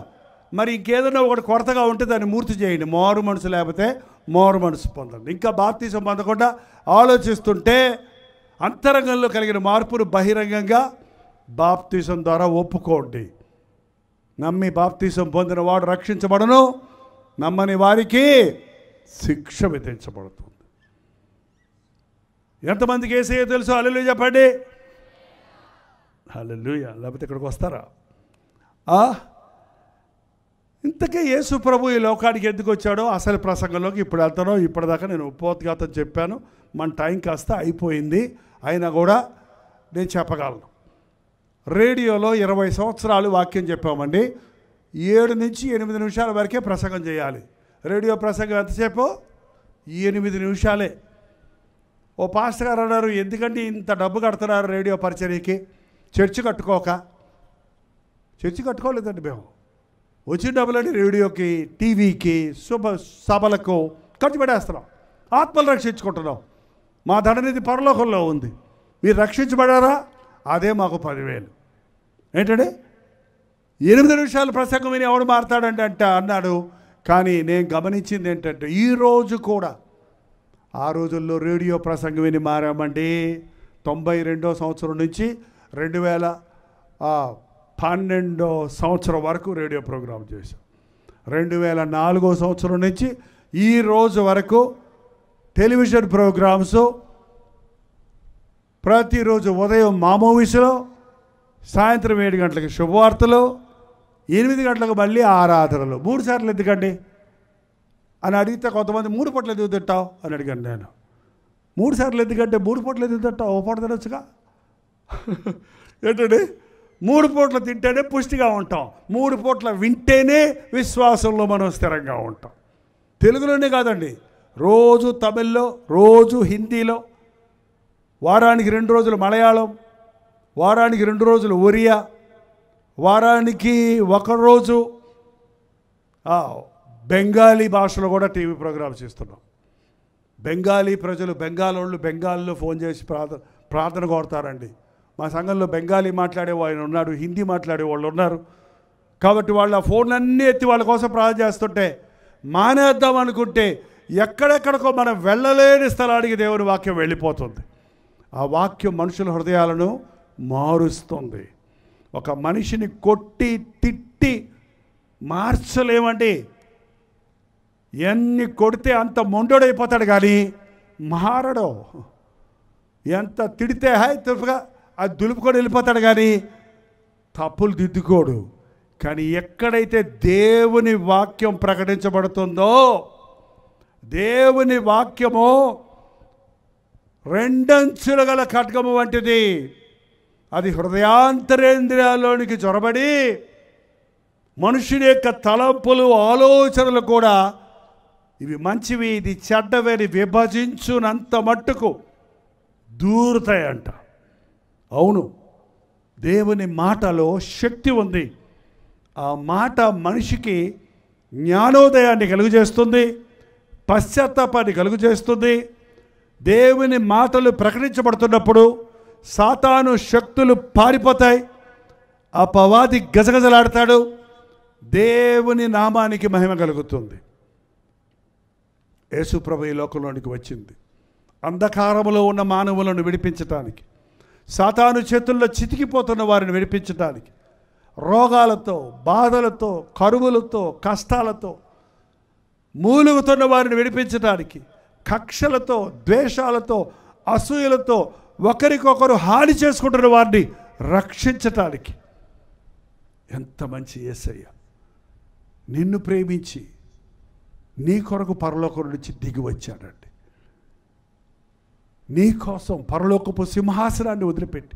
మరి ఇంకేదైనా ఒకటి కొరతగా ఉంటే దాన్ని మూర్తి చేయండి. మారు మనసు లేకపోతే మారు మనసు పొందండి. ఇంకా బాప్తిసం పొందకుండా ఆలోచిస్తుంటే అంతరంగంలో కలిగిన మార్పును బహిరంగంగా బాప్తిసం ద్వారా ఒప్పుకోండి. నమ్మి బాప్తిసం పొందిన వాడు రక్షించబడను, నమ్మని వారికి శిక్ష విధించబడుతుంది. ఎంతమందికి యేసయ్య తెలుసు? హల్లెలూయా చెప్పండి. హల్లెలూయా. లేకపోతే ఇక్కడికి వస్తారా? ఇంతకే యేసు ప్రభు ఈ లోకానికి ఎందుకు వచ్చాడో అసలు ప్రసంగంలోకి ఇప్పుడు వెళ్తానో. ఇప్పటిదాకా నేను ఉపోద్ఘాతం చెప్పాను, మన టైం కాస్త అయిపోయింది. అయినా కూడా నేను చెప్పగలను. రేడియోలో 20 సంవత్సరాలు వాక్యం చెప్పామండి. 7 నుంచి 8 నిమిషాల వరకే ప్రసంగం చేయాలి. రేడియో ప్రసంగం ఎంతసేపు? 8 నిమిషాలే. ఓ పాస్టర్ గారు అన్నారు, ఎందుకంటే ఇంత డబ్బు కడుతున్నారు రేడియో పరిచర్యకి? చర్చి కట్టుకోలేదండి మేము. వచ్చిన డబ్బులని రేడియోకి, టీవీకి, సభలకు ఖర్చు పెట్టేస్తున్నాం. ఆత్మలు రక్షించుకుంటున్నాం. మా ధననిధి పరలోకంలో ఉంది. మీరు రక్షించబడారా? అదే మాకు 10,000. ఏంటంటే 8 నిమిషాలు ప్రసంగం విని ఎవడు మారుతాడంటే అన్నాడు. కానీ నేను గమనించింది ఏంటంటే ఈరోజు కూడా ఆ రోజుల్లో రేడియో ప్రసంగం విని మారామండి. 92వ సంవత్సరం నుంచి 2012 సంవత్సరం వరకు రేడియో ప్రోగ్రాం చేశాం. 2004 సంవత్సరం నుంచి ఈ రోజు వరకు టెలివిజన్ ప్రోగ్రామ్స్ ప్రతిరోజు ఉదయం మా మూవీస్లో, సాయంత్రం 7 గంటలకి శుభవార్తలు, 8 గంటలకు మళ్ళీ ఆరాధనలు. 3 సార్లు ఎందుకండి అని అడిగితే కొంతమంది 3 పూటలు ఎందుకు తింటావు అని అడిగాను నేను. 3 సార్లు ఎందుకంటే 3 పూటలు ఎందుకు తింటావు, ఓ పూట తినొచ్చుగా. ఏంటండి 3 పూటలు తింటేనే పుష్టిగా ఉంటాం, 3 పూటలు వింటేనే విశ్వాసంలో మనం స్థిరంగా ఉంటాం. తెలుగులోనే కాదండి, రోజు తమిళ్లో, రోజు హిందీలో, వారానికి 2 రోజులు మలయాళం, వారానికి 2 రోజులు ఒరియా, వారానికి 1 రోజు బెంగాలీ భాషలో కూడా టీవీ ప్రోగ్రామ్స్ ఇస్తున్నాం. బెంగాలీ ప్రజలు, బెంగాలోళ్ళు బెంగాల్లో ఫోన్ చేసి ప్రార్థన కోరుతారండి. మా సంఘంలో బెంగాలీ మాట్లాడే ఆయన ఉన్నాడు, హిందీ మాట్లాడే వాళ్ళు ఉన్నారు. కాబట్టి వాళ్ళు ఆ ఫోన్లన్నీ ఎత్తి వాళ్ళ కోసం ప్రార్థన చేస్తుంటే మానేద్దాం అనుకుంటే ఎక్కడెక్కడికో మనం వెళ్ళలేని స్థలానికి దేవుని వాక్యం వెళ్ళిపోతుంది. ఆ వాక్యం మనుషుల హృదయాలను మారుస్తుంది. ఒక మనిషిని కొట్టి తిట్టి మార్చలేమండి. ఎన్ని కొడితే అంత మొండోడైపోతాడు కానీ మారడు. ఎంత తిడితే హాయ్ తుఫగా అది దులుపుకొని వెళ్ళిపోతాడు కానీ తప్పులు దిద్దుకోడు. కానీ ఎక్కడైతే దేవుని వాక్యం ప్రకటించబడుతుందో, దేవుని వాక్యము 2 అంచులు గల ఖడ్గము వంటిది. అది హృదయాంతరేంద్రియాల్లోనికి చొరబడి మనుషుని యొక్క తలంపులు, ఆలోచనలు కూడా ఇవి మంచివి, ఇది చెడ్డవని విభజించునంత మట్టుకు దూరుతాయంట. అవును, దేవుని మాటలో శక్తి ఉంది. ఆ మాట మనిషికి జ్ఞానోదయాన్ని కలుగజేస్తుంది, పశ్చాత్తాపాన్ని కలుగజేస్తుంది. దేవుని మాటలు ప్రకటించబడుతున్నప్పుడు సాతాను శక్తులు పారిపోతాయి, అపవాది గజగజలాడతాడు, దేవుని నామానికి మహిమ కలుగుతుంది. యేసు ప్రభు ఈ లోకంలోనికి వచ్చింది అంధకారములో ఉన్న మానవులను విడిపించటానికి, సాతాను చేతుల్లో చితికిపోతున్న వారిని విడిపించటానికి, రోగాలతో, బాధలతో, కరువులతో, కష్టాలతో మూలుగుతున్న వారిని విడిపించటానికి, కక్షలతో, ద్వేషాలతో, అసూయలతో ఒకరికొకరు హాని చేసుకుంటున్న వారిని రక్షించటానికి. ఎంత మంచి యేసయ్య నిన్ను ప్రేమించి నీ కొరకు పరలోకం నుంచి దిగి వచ్చాడండి. నీ కోసం పరలోకపు సింహాసనాన్ని వదిలిపెట్టి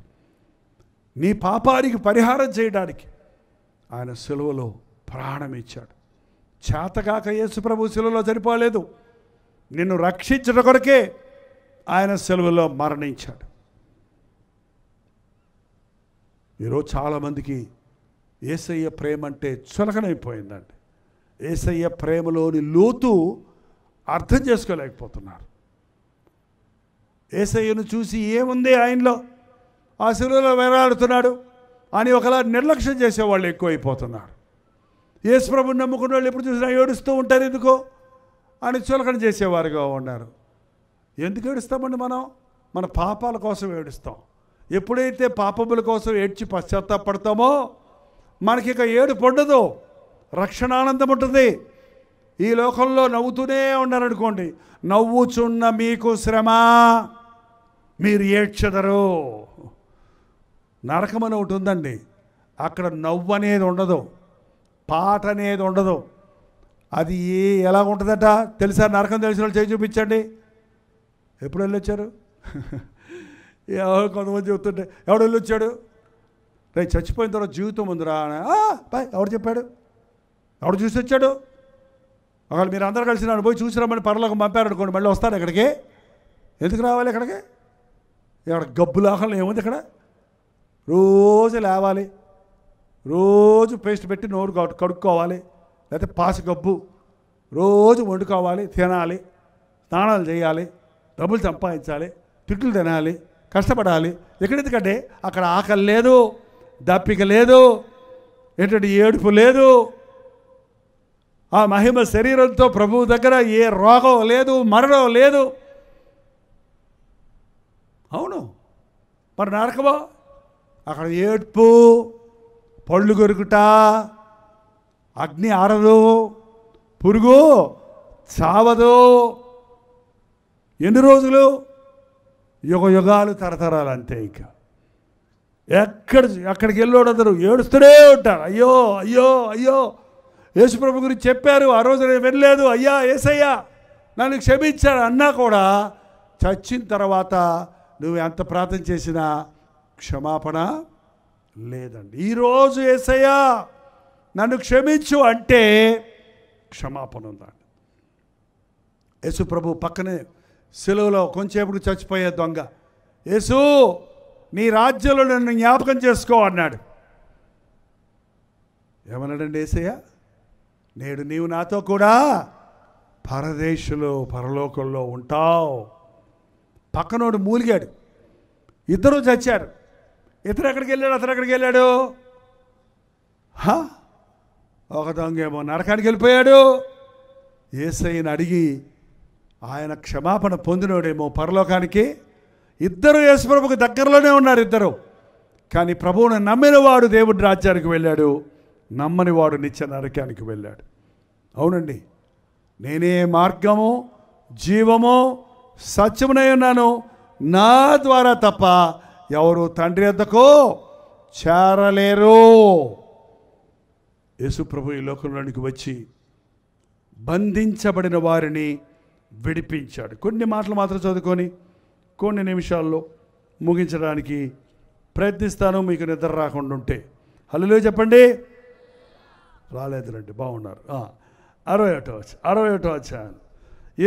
నీ పాపానికి పరిహారం చేయడానికి ఆయన సిలువలో ప్రాణం ఇచ్చాడు. చేతగాక యేసు ప్రభు సిలువలో చనిపోలేదు, నిన్ను రక్షించడం కొరకే ఆయన సిలువలో మరణించాడు. ఈరోజు చాలామందికి యేసయ్య ప్రేమ అంటే చులకనైపోయిందండి. యేసయ్య ప్రేమలోని లోతు అర్థం చేసుకోలేకపోతున్నారు. యేసయ్యను చూసి ఏముంది ఆయనలో, ఆ శిలువలో వేలాడుతున్నాడు అని ఒకలా నిర్లక్ష్యం చేసేవాళ్ళు ఎక్కువైపోతున్నారు. యేసు ప్రభుని నమ్ముకున్న వాళ్ళు ఎప్పుడు చూసినా ఏడుస్తూ ఉంటారు ఎందుకో అని చులకన చేసేవారుగా ఉన్నారు. ఎందుకు ఏడుస్తామండి? మనం మన పాపాల కోసం ఏడుస్తాం. ఎప్పుడైతే పాపముల కోసం ఏడ్చి పశ్చాత్తాపడతామో మనకి ఇక ఏడుపు ఉండదు, రక్షణానందం ఉంటుంది. ఈ లోకంలో నవ్వుతూనే ఉన్నారనుకోండి, నవ్వుచున్న మీకు శ్రమ, మీరు ఏడ్చెదరు. నరకం అని ఒకటి ఉందండి, అక్కడ నవ్వు అనేది ఉండదు, పాట అనేది ఉండదు. అది ఎలా ఉంటుందట తెలుసా? నరకం తెలిసిన వాళ్ళు చేయి చూపించండి. ఎప్పుడు వెళ్ళొచ్చారు? కొంతమంది చెప్తుంటే ఎవడు వెళ్ళొచ్చాడు? రేపు చచ్చిపోయిన తర్వాత జీవితం ఉందిరా అని. బాయ్, ఎవడు చెప్పాడు? ఎవడు చూసి వచ్చాడు? ఒకవేళ మీరు అందరూ కలిసి నన్ను పోయి చూసి రమ్మని పరలోకం పంపారనుకోండి, మళ్ళీ వస్తాను ఇక్కడికి. ఎందుకు రావాలి ఇక్కడికి? ఇక్కడ గబ్బులాహంలో ఏముంది? ఇక్కడ రోజు లేవాలి, రోజు పేస్ట్ పెట్టి నోరు కడుక్కోవాలి, లేకపోతే పాసి గబ్బు రోజు వండుకోవాలి, తినాలి, స్నానాలు చేయాలి, డబ్బులు సంపాదించాలి, తిట్లు తినాలి, కష్టపడాలి. ఎక్కడెందుకంటే అక్కడ ఆకలి లేదు, దప్పిక లేదు, ఏంటంటే ఏడుపు లేదు. ఆ మహిమ శరీరంతో ప్రభువు దగ్గర ఏ రోగం లేదు, మరణం లేదు. అవును, మరి నరకమో అక్కడ ఏడ్పు, పళ్ళు కొరుకుట, అగ్ని ఆరదు, పురుగు చావదు. ఎన్ని రోజులు? యుగాలు, తరతరాలు, అంతే. ఇంకా అక్కడికి వెళ్ళోడు అందరూ ఏడుస్తూనే ఉంటారు. అయ్యో అయ్యో అయ్యో, యేసుప్రభు గురించి చెప్పారు, ఆ రోజు నేను వెళ్ళలేదు, అయ్యా యేసయ్యా నన్ను క్షమించాడు అన్నా కూడా చచ్చిన తర్వాత నువ్వు ఎంత ప్రార్థన చేసినా క్షమాపణ లేదండి. ఈరోజు యేసయ్యా నన్ను క్షమించు అంటే క్షమాపణ ఉందండి. యేసుప్రభు పక్కనే సిలువలో కొంచెంసేపు చచ్చిపోయే దొంగ, యేసు నీ రాజ్యంలో నన్ను జ్ఞాపకం చేసుకో అన్నాడు. ఏమన్నాడండి యేసయ్య? నేడు నీవు నాతో కూడా పరలోకంలో ఉంటావు. పక్కనోడు మూలిగాడు, ఇద్దరు చచ్చారు. ఇతను ఎక్కడికి వెళ్ళాడు, అతను ఎక్కడికి వెళ్ళాడు? ఒక దొంగ ఏమో నరకానికి వెళ్ళిపోయాడు. యేసయ్యని అడిగి ఆయన క్షమాపణ పొందినోడేమో పరలోకానికి. ఇద్దరు యేసుప్రభుకు దగ్గరలోనే ఉన్నారు ఇద్దరు. కానీ ప్రభువును నమ్మిన వాడు దేవుడి రాజ్యానికి వెళ్ళాడు, నమ్మని వాడు నిత్య నరకానికి వెళ్ళాడు. అవునండి, నేనే మార్గము, జీవము, సత్యమునై ఉన్నాను, నా ద్వారా తప్ప ఎవరు తండ్రి వద్దకు చేరలేరు. యేసుప్రభు ఈ లోకంలోనికి వచ్చి బంధించబడిన వారిని విడిపించాడు. కొన్ని మాటలు మాత్రం చదువుకొని కొన్ని నిమిషాల్లో ముగించడానికి ప్రయత్నిస్తాను, మీకు నిద్ర రాకుండా ఉంటే. హల్లెలూయా చెప్పండి. రాలేదులండి, బాగున్నారు. 61వ అధ్యాయం.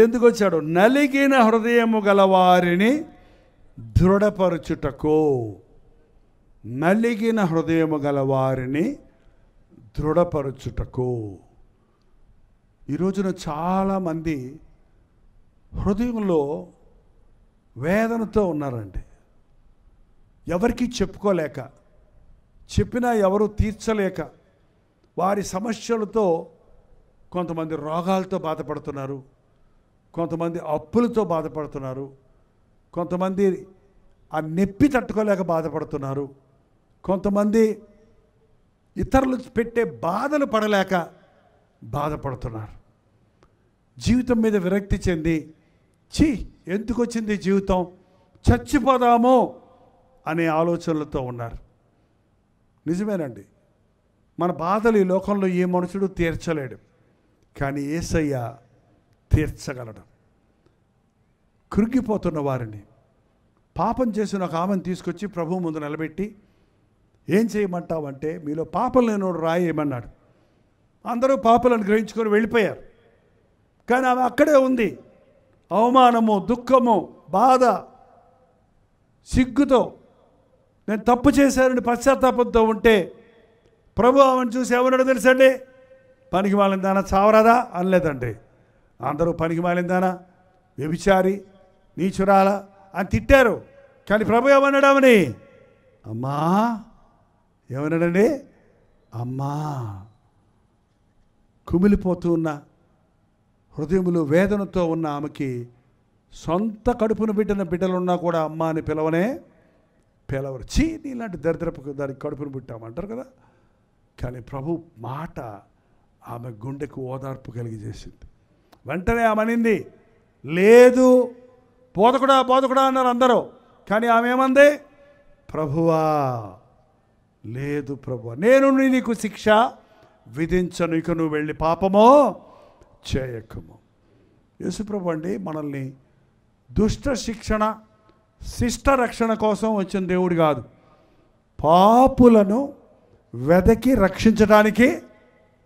ఎందుకు వచ్చాడు? నలిగిన హృదయము గల వారిని దృఢపరచుటకు. నలిగిన హృదయము గల వారిని దృఢపరచుటకు. ఈ రోజున చాలామంది హృదయంలో వేదనతో ఉన్నారండి. ఎవరికి చెప్పుకోలేక, చెప్పినా ఎవరు తీర్చలేక, వారి సమస్యలతో కొంతమంది రోగాలతో బాధపడుతున్నారు, కొంతమంది అప్పులతో బాధపడుతున్నారు, కొంతమంది ఆ నొప్పి తట్టుకోలేక బాధపడుతున్నారు, కొంతమంది ఇతరులు పెట్టే బాధలు పడలేక బాధపడుతున్నారు. జీవితం మీద విరక్తి చెంది ఎందుకు వచ్చింది జీవితం, చచ్చిపోదాము అనే ఆలోచనలతో ఉన్నారు. నిజమేనండి, మన బాధలు ఈ లోకంలో ఏ మనుషుడు తీర్చలేడు, కానీ యేసయ్య తీర్చగలడు. కృంగిపోతున్న వారిని, పాపం చేసిన ఒక ఆమెను తీసుకొచ్చి ప్రభు ముందు నిలబెట్టి ఏం చేయమంటావంటే, మీలో పాపం లేనోడు రాయేమన్నాడు. అందరూ పాపలను గ్రహించుకొని వెళ్ళిపోయారు. కానీ ఆమె అక్కడే ఉంది, అవమానము, దుఃఖము, బాధ, సిగ్గుతో నేను తప్పు చేశానని పశ్చాత్తాపంతో ఉంటే ప్రభు ఆమెను చూసి ఏమన్నాడో తెలుసండి? పనికి మాలిందానా, చావరాదా అనలేదండి. అందరూ పనికి మాలిందానా, వ్యభిచారి, నీచురాల అని తిట్టారు. కానీ ప్రభు ఏమన్నాడు ఆమెని? అమ్మా. ఏమన్నాడండి? అమ్మా. కుమిలిపోతూ ఉన్న హృదయములు వేదనతో ఉన్న ఆమెకి సొంత కడుపును బిడ్డన బిడ్డలున్నా కూడా అమ్మ అని పిలవరు. నీలాంటి దరిద్రపు దానికి కడుపును పుట్టామంటారు కదా. కానీ ప్రభు మాట ఆమె గుండెకు ఓదార్పు కలిగజేసింది. వెంటనే ఆమె అనింది, లేదు బోధకుడా అన్నారు అందరూ. కానీ ఆమె ఏమంది? ప్రభువా, లేదు ప్రభువా, నేను నీకు శిక్ష విధించను, ఇక నువ్వు వెళ్ళి పాపమో చేయకము. యేసుప్రభు అండి మనల్ని దుష్ట శిక్షణ, శిష్ట రక్షణ కోసం వచ్చిన దేవుడు కాదు, పాపులను వెదకి రక్షించడానికి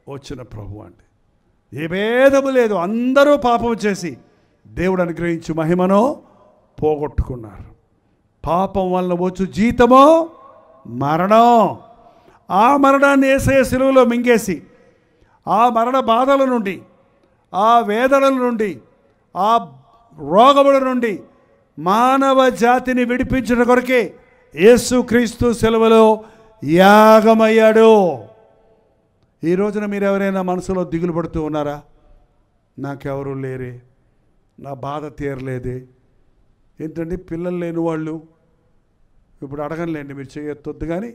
వచ్చిన ప్రభు అండి. ఏ భేదము లేదు, అందరూ పాపం చేసి దేవుడు అనుగ్రహించి మహిమను పోగొట్టుకున్నారు. పాపం వల్ల వచ్చు జీతమో మరణం. ఆ మరణాన్ని యేసయ్య సిలువలో మింగేసి, ఆ మరణ బాధల నుండి, ఆ వేదనల నుండి, ఆ రోగముల నుండి మానవ జాతిని విడిపించిన కొరకే యేసుక్రీస్తు సిలువలో యాగమయ్యాడు. ఈ రోజున మీరు ఎవరైనా మనసులో దిగులు పడుతూ ఉన్నారా? నాకెవరు లేరే, నా బాధ తీరలేదే. ఏంటండి, పిల్లలు లేని వాళ్ళు, ఇప్పుడు అడగనులేండి, మీరు చేయొద్దు. కానీ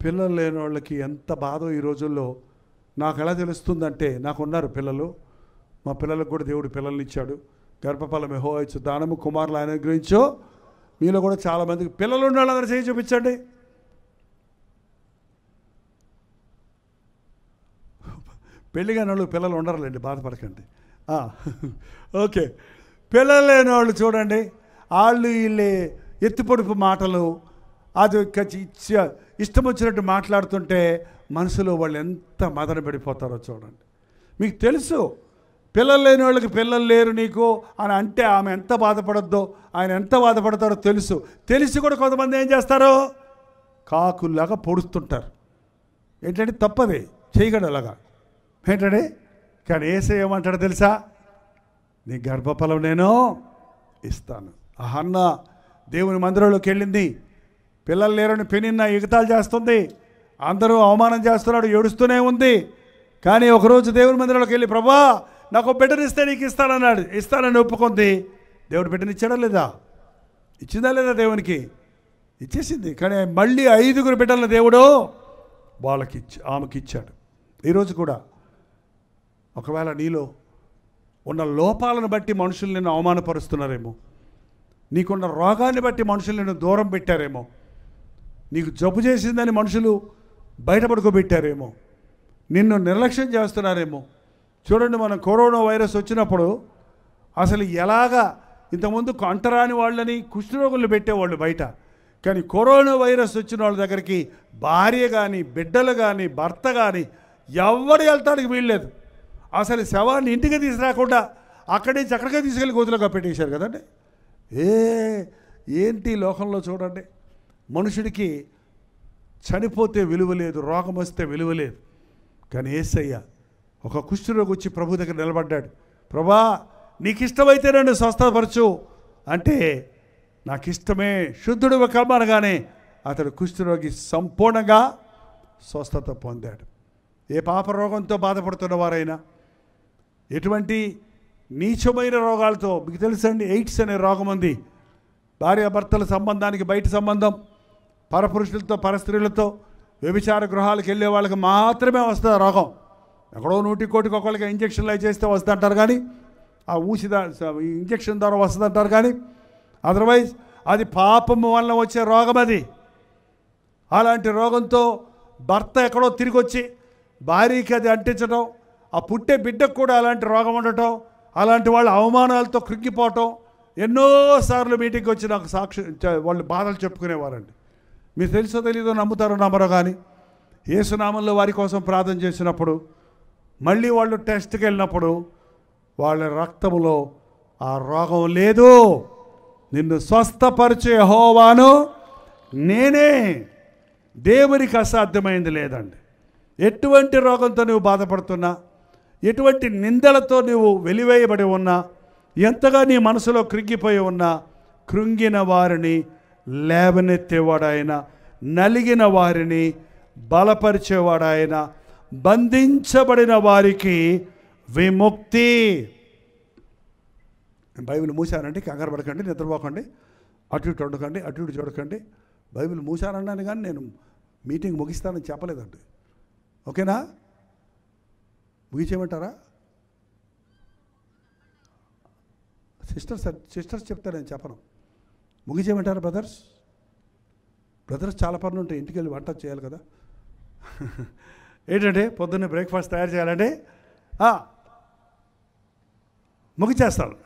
పిల్లలు లేని వాళ్ళకి ఎంత బాధో ఈ రోజుల్లో నాకు ఎలా తెలుస్తుందంటే, నాకున్నారు పిల్లలు, మా పిల్లలకు కూడా దేవుడు పిల్లల్ని ఇచ్చాడు. గర్భఫలం యెహోవా ఇచ్చు దానము, కుమారులు ఆయన అనుగ్రహించో. మీలో కూడా చాలామందికి పిల్లలు ఉన్న వాళ్ళందరూ చేయి చూపించండి. పెళ్లి కాని వాళ్ళు పిల్లలు ఉండరులేండి, బాధపడకండి. ఓకే, పిల్లలు లేని వాళ్ళు చూడండి, వాళ్ళు వీళ్ళే ఎత్తిపొడుపు మాటలు, అది ఇష్టం వచ్చినట్టు మాట్లాడుతుంటే మనసులో వాళ్ళు ఎంత మదన పడిపోతారో చూడండి. మీకు తెలుసు పిల్లలు లేని వాళ్ళకి పిల్లలు లేరు నీకు అని అంటే ఆమె ఎంత బాధపడద్దో, ఆయన ఎంత బాధపడతారో తెలుసు. తెలిసి కూడా కొంతమంది ఏం చేస్తారో కాకుల్లాగా పొడుస్తుంటారు. ఏంటంటే తప్పదే, చేయగలడు అలాగా. ఏంటంటే కానీ యేసయ్య ఏమంటాడో తెలుసా? నీ గర్భఫలం నేను ఇస్తాను. ఆ హన్న దేవుని మందిరంలోకి వెళ్ళింది, పిల్లలు లేరని పెనిన్న ఎగతాలు చేస్తుంది, అందరూ అవమానం చేస్తున్నాడు, ఏడుస్తూనే ఉంది. కానీ ఒకరోజు దేవుని మందిరంలోకి వెళ్ళి, ప్రభా నాకు బిడ్డనిస్తే నీకు ఇస్తానన్నాడు. ఇస్తానని ఒప్పుకుంది. దేవుడు బిడ్డనిచ్చాడా లేదా? ఇచ్చిందా లేదా? దేవునికి ఇచ్చేసింది. కానీ మళ్ళీ 5 బిడ్డలను దేవుడు ఆమెకి ఇచ్చాడు. ఈరోజు కూడా ఒకవేళ నీలో ఉన్న లోపాలను బట్టి మనుషులు నిన్ను అవమానపరుస్తున్నారేమో, నీకున్న రోగాన్ని బట్టి మనుషులు నిన్ను దూరం పెట్టారేమో, నీకు జబ్బు చేసిందని మనుషులు బయటపడుకోబెట్టారేమో, నిన్ను నిర్లక్ష్యం చేస్తున్నారేమో. చూడండి, మనం కరోనా వైరస్ వచ్చినప్పుడు అసలు ఎలాగా ఇంతకుముందు అంటరాని వాళ్ళని కుష్ఠరోగులు పెట్టేవాళ్ళు బయట. కానీ కరోనా వైరస్ వచ్చిన వాళ్ళ దగ్గరికి భార్య కానీ, బిడ్డలు కానీ, భర్త కానీ ఎవరు వెళ్తానికి వీల్లేదు. అసలు శవాన్ని ఇంటికి తీసుకురాకుండా అక్కడి నుంచి అక్కడికే తీసుకెళ్ళి గోతులుగా పెట్టేశారు కదండి. ఏంటి లోకంలో చూడండి, మనుషుడికి చనిపోతే విలువ లేదు, రోగం వస్తే విలువ లేదు. కానీ యేసయ్య ఒక కుష్ఠరోగి వచ్చి ప్రభు దగ్గర నిలబడ్డాడు. ప్రభా నీకు ఇష్టమైతే నన్ను స్వస్థపరచు అంటే, నాకు ఇష్టమే శుద్ధుడు కమ్మనగానే అతడు కుష్ఠరోగి సంపూర్ణంగా స్వస్థత పొందాడు. ఏ పాప రోగంతో బాధపడుతున్న వారైనా, ఎటువంటి నీచమైన రోగాలతో, మీకు తెలుసండి ఎయిడ్స్ అనే రోగం ఉంది. భార్యాభర్తల సంబంధానికి బయట సంబంధం, పరపురుషులతో పరస్త్రీలతో వ్యభిచార గృహాలకు వెళ్ళే వాళ్ళకి మాత్రమే వస్తుంది ఆ రోగం. ఎక్కడో 100 కోటికి ఒకళ్ళకి ఇంజక్షన్లు అవి చేస్తే వస్తుందంటారు, కానీ ఆ ఇంజక్షన్ ద్వారా వస్తుందంటారు, కానీ అదర్వైజ్ అది పాపం వలన వచ్చే రోగం అది. అలాంటి రోగంతో భర్త ఎక్కడో తిరిగి వచ్చి భార్యకి అది అంటించడం, ఆ పుట్టే బిడ్డకు కూడా అలాంటి రోగం ఉండటం, అలాంటి వాళ్ళ అవమానాలతో కృంగిపోవటం. ఎన్నోసార్లు మీటింగ్కి వచ్చి నాకు సాక్షి వాళ్ళు బాధలు చెప్పుకునేవారండి. మీరు తెలుసో తెలీదో, నమ్ముతారో నమ్మరో, కానీ యేసునామంలో వారి కోసం ప్రార్థన చేసినప్పుడు, మళ్ళీ వాళ్ళు టెస్ట్కి వెళ్ళినప్పుడు వాళ్ళ రక్తంలో ఆ రోగం లేదు. నిన్ను స్వస్థపరిచే యెహోవాను నేనే, దేవునికి అసాధ్యమైంది లేదండి. ఎటువంటి రోగంతో నువ్వు బాధపడుతున్నా, ఎటువంటి నిందలతో నువ్వు వెలివేయబడి ఉన్నా, ఎంతగా నీ మనసులో కృంగిపోయి ఉన్నా, కృంగిన వారిని లేవనెత్తేవాడాయన, నలిగిన వారిని బలపరిచేవాడాయన, బంధించబడిన వారికి విముక్తి. బైబిల్ మూసానంటే కంగారు పడకండి, నిద్రపోకండి, అటు ఇటు వండకండి, అటు ఇటు చూడకండి. బైబిల్ మూసానన్నాను కానీ నేను మీటింగ్ ముగిస్తానని చెప్పలేదండి. ఓకేనా? ముగించేయమంటారా? సిస్టర్స్ చెప్తా, నేను చెప్పను. ముగించేయమంటారా బ్రదర్స్? చాలా పనులు ఉంటాయి, ఇంటికి వెళ్ళి వంట చేయాలి కదా. ఏంటంటే పొద్దున్నే బ్రేక్ఫాస్ట్ తయారు చేయాలండి. ముగిచేస్తాను.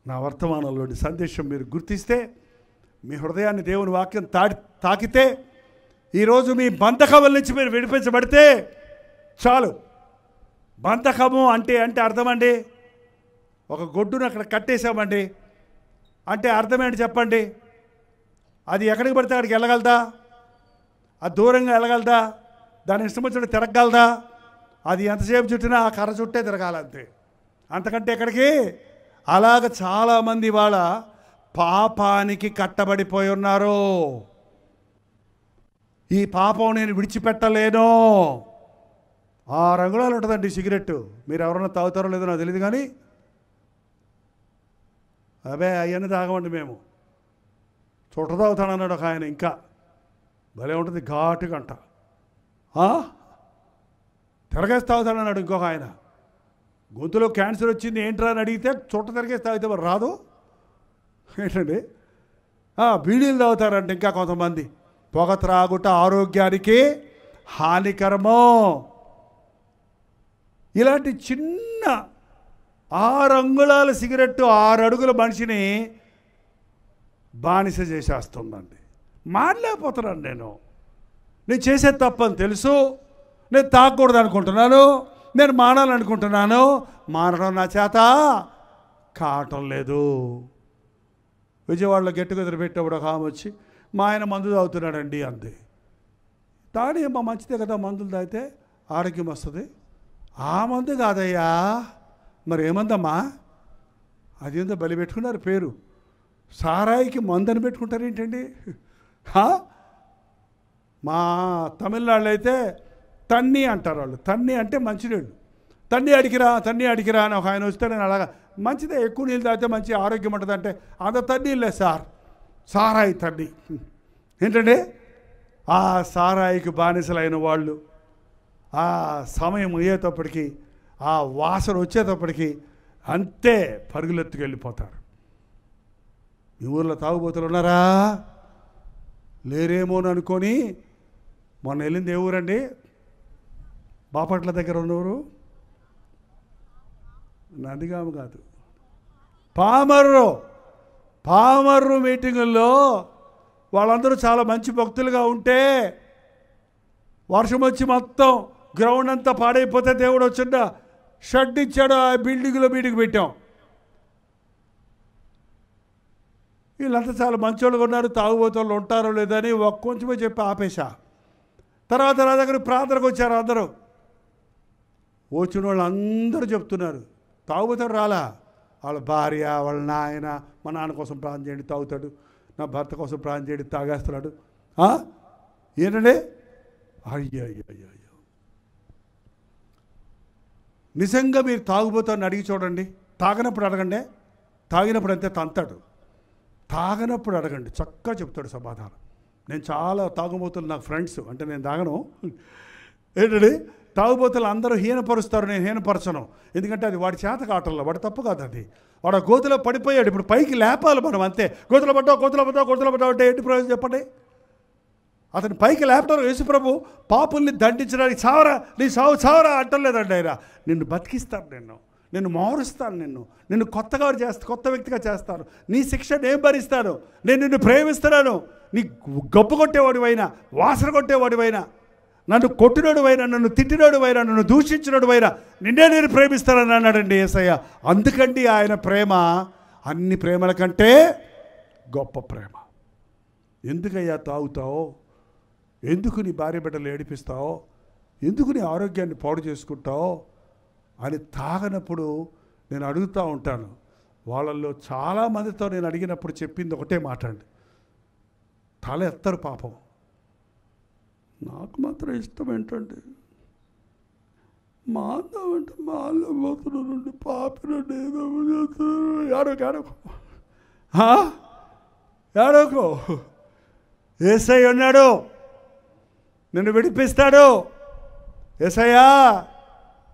నా వర్తమానంలోని సందేశం మీరు గుర్తిస్తే, మీ హృదయాన్ని దేవుని వాక్యం తాకితే, ఈరోజు మీ బంధకముల నుంచి మీరు విడిపించబడితే చాలు. బంధకము అంటే అర్థమండి, ఒక గొడ్డును అక్కడ కట్టేశామండి అంటే అర్థమేంటి చెప్పండి? అది ఎక్కడికి పడితే అక్కడికి వెళ్ళగలదా? అది దూరంగా వెళ్ళగలదా? దాని ఇష్టం వచ్చినట్టు తిరగగలదా? అది ఎంతసేపు చుట్టినా ఆ కర్ర చుట్టే తిరగాలంతే, అంతకంటే ఎక్కడికి. అలాగ చాలామంది వాళ్ళ పాపానికి కట్టబడిపోయి ఉన్నారు. ఈ పాపం నేను విడిచిపెట్టలేను. 6 అంగుళాలు ఉంటుందండి సిగరెట్టు. మీరు ఎవరైనా తాగుతారో లేదో నాకు తెలియదు, కానీ అవన్నీ తాగమండి మేము. చుట్ట తాగుతాడన్నాడు ఒక ఆయన. ఇంకా భలే ఉంటుంది ఘాటు గంట. తిరగేసి తాగుతాడన్నాడు ఇంకొక ఆయన. గొంతులో క్యాన్సర్ వచ్చింది ఏంట్రా అని అడిగితే చుట్ట తిరగేసి తాగితే మరి రాదు ఏంటండి. బీడీలు తాగుతారంటే ఇంకా కొంతమంది. పొగ త్రాగుట ఆరోగ్యానికి హానికరమో. ఇలాంటి చిన్న 6 అంగుళాల సిగరెట్టు 6 అడుగుల మనిషిని బానిస చేసేస్తుందండి. మానలేకపోతున్నాను. నేను చేసే తప్పని తెలుసు. నేను తాగకూడదు అనుకుంటున్నాను. నేను మానాలనుకుంటున్నాను. మానడం నా చేత కావటం లేదు. విజయవాడలో గెట్ టుగెదర్ పెట్టేప్పుడు ఒక ఆమె వచ్చి మా ఆయన మందు తాగుతున్నాడండి అంది. తాడి మా మంచిదే కదా, మందులు తాగితే ఆరోగ్యం వస్తుంది. ఆ మందు కాదయ్యా, మరి ఏమందమ్మా? అదేందో బలి పెట్టుకున్నారు పేరు. సారాయికి మందని పెట్టుకుంటారు ఏంటండి? మా తమిళనాడులో అయితే తన్ని అంటారు వాళ్ళు. తన్ని అంటే మంచినీళ్ళు. తన్ని అడిగిరా అని ఒక ఆయన వస్తే నేను అలాగా మంచిదే, ఎక్కువ నీళ్ళు తాగితే మంచి ఆరోగ్యం ఉంటుంది అంటే అంత తన్నీళ్ళే సార్, సారాయి తన్ని ఏంటండి. ఆ సారాయికి బానిసలైన వాళ్ళు ఆ సమయం అయ్యేటప్పటికి, ఆ వాసన వచ్చేటప్పటికి అంతే పరుగులెత్తుకు వెళ్ళిపోతారు. మీ ఊర్లో తాగుబోతులు ఉన్నారా? లేరేమో అని అనుకొని మొన్న వెళ్ళింది ఏ ఊరండి? బాపట్ల దగ్గర ఉన్నవారు, నందిగామ కాదు, పామర్రు మీటింగుల్లో వాళ్ళందరూ చాలా మంచి భక్తులుగా ఉంటే వర్షం వచ్చి మొత్తం గ్రౌండ్ అంతా పాడైపోతే దేవుడు వచ్చిండ షెడ్ ఇచ్చాడు. ఆ బిల్డింగ్లో మీటింగ్ పెట్టాం. వీళ్ళంతా చాలా మంచోళ్ళుగా ఉన్నారు. తాగుబోతోళ్ళు ఉంటారో లేదని కొంచెమే చెప్పి ఆపేశా. తర్వాత నా దగ్గర ప్రార్థనకు వచ్చారు అందరూ. వచ్చిన వాళ్ళు అందరూ చెప్తున్నారు తాగుబోతాడు రాలా. వాళ్ళ భార్య, వాళ్ళ నాయన, మా నాన్న కోసం ప్రార్థన చేయండి తాగుతాడు, నా భర్త కోసం ప్రార్థన చేయండి తాగేస్తున్నాడు. ఏంటండి? అయ్యో నిజంగా మీరు తాగుబోతాన్ని అడిగి చూడండి. తాగనప్పుడు అడగండి, తాగినప్పుడు అంతే తంతాడు. తాగనప్పుడు అడగండి, చక్కగా చెప్తాడు సమాధానం. నేను చాలా తాగుబోతులు నాకు ఫ్రెండ్స్, అంటే నేను తాగను. ఏంటండి? తాగుబోతులు అందరూ హీనపరుస్తారు, నేను హీనపరచను. ఎందుకంటే అది వాడి చేత కావటంలో, వాడి తప్పు కాదు అది. వాడు ఆ గోతులో పడిపోయాడు. ఇప్పుడు పైకి లేపాలి మనం అంతే. గోతులో పడ్డావు అంటే ఏంటి ప్రయోజనం చెప్పండి? అతని పైకి లేపడం యేసుప్రభు పాపుల్ని దండించడానికి చావరా, నీ చావరా అంటలేదండి ఆయన. నిన్ను బతికిస్తాను, నిన్ను మారుస్తాను, నిన్ను కొత్త వ్యక్తిగా చేస్తాను. నీ శిక్ష నేను భరిస్తాను. నేను నిన్ను ప్రేమిస్తున్నాను. నీ గబ్బు కొట్టేవాడివైనా, వాసన కొట్టేవాడివైనా, నన్ను కొట్టినోడువైనా, నన్ను తిట్టినోడువైనా, నన్ను దూషించినోడువైనా నిన్నే నేను ప్రేమిస్తానని అన్నాడండి యేసయ్య. అందుకండి ఆయన ప్రేమ అన్ని ప్రేమల కంటే గొప్ప ప్రేమ. ఎందుకయ్యా తాగుతావు? ఎందుకు నీ భార్య బిడ్డలు ఏడిపిస్తావు? ఎందుకు నీ ఆరోగ్యాన్ని పాడు చేసుకుంటావు అని తాగనప్పుడు నేను అడుగుతూ ఉంటాను. వాళ్ళల్లో చాలామందితో నేను అడిగినప్పుడు చెప్పింది ఒకటే మాట అండి, తల ఎత్తరు పాపం. నాకు మాత్రం ఇష్టం ఏంటంటే మాందామంటే మాలో పోతున్నానండి, పాపినండి, ఏడోకో యేసయ్య ఉన్నాడు, నిన్ను విడిపిస్తాడు. యేసయ్యా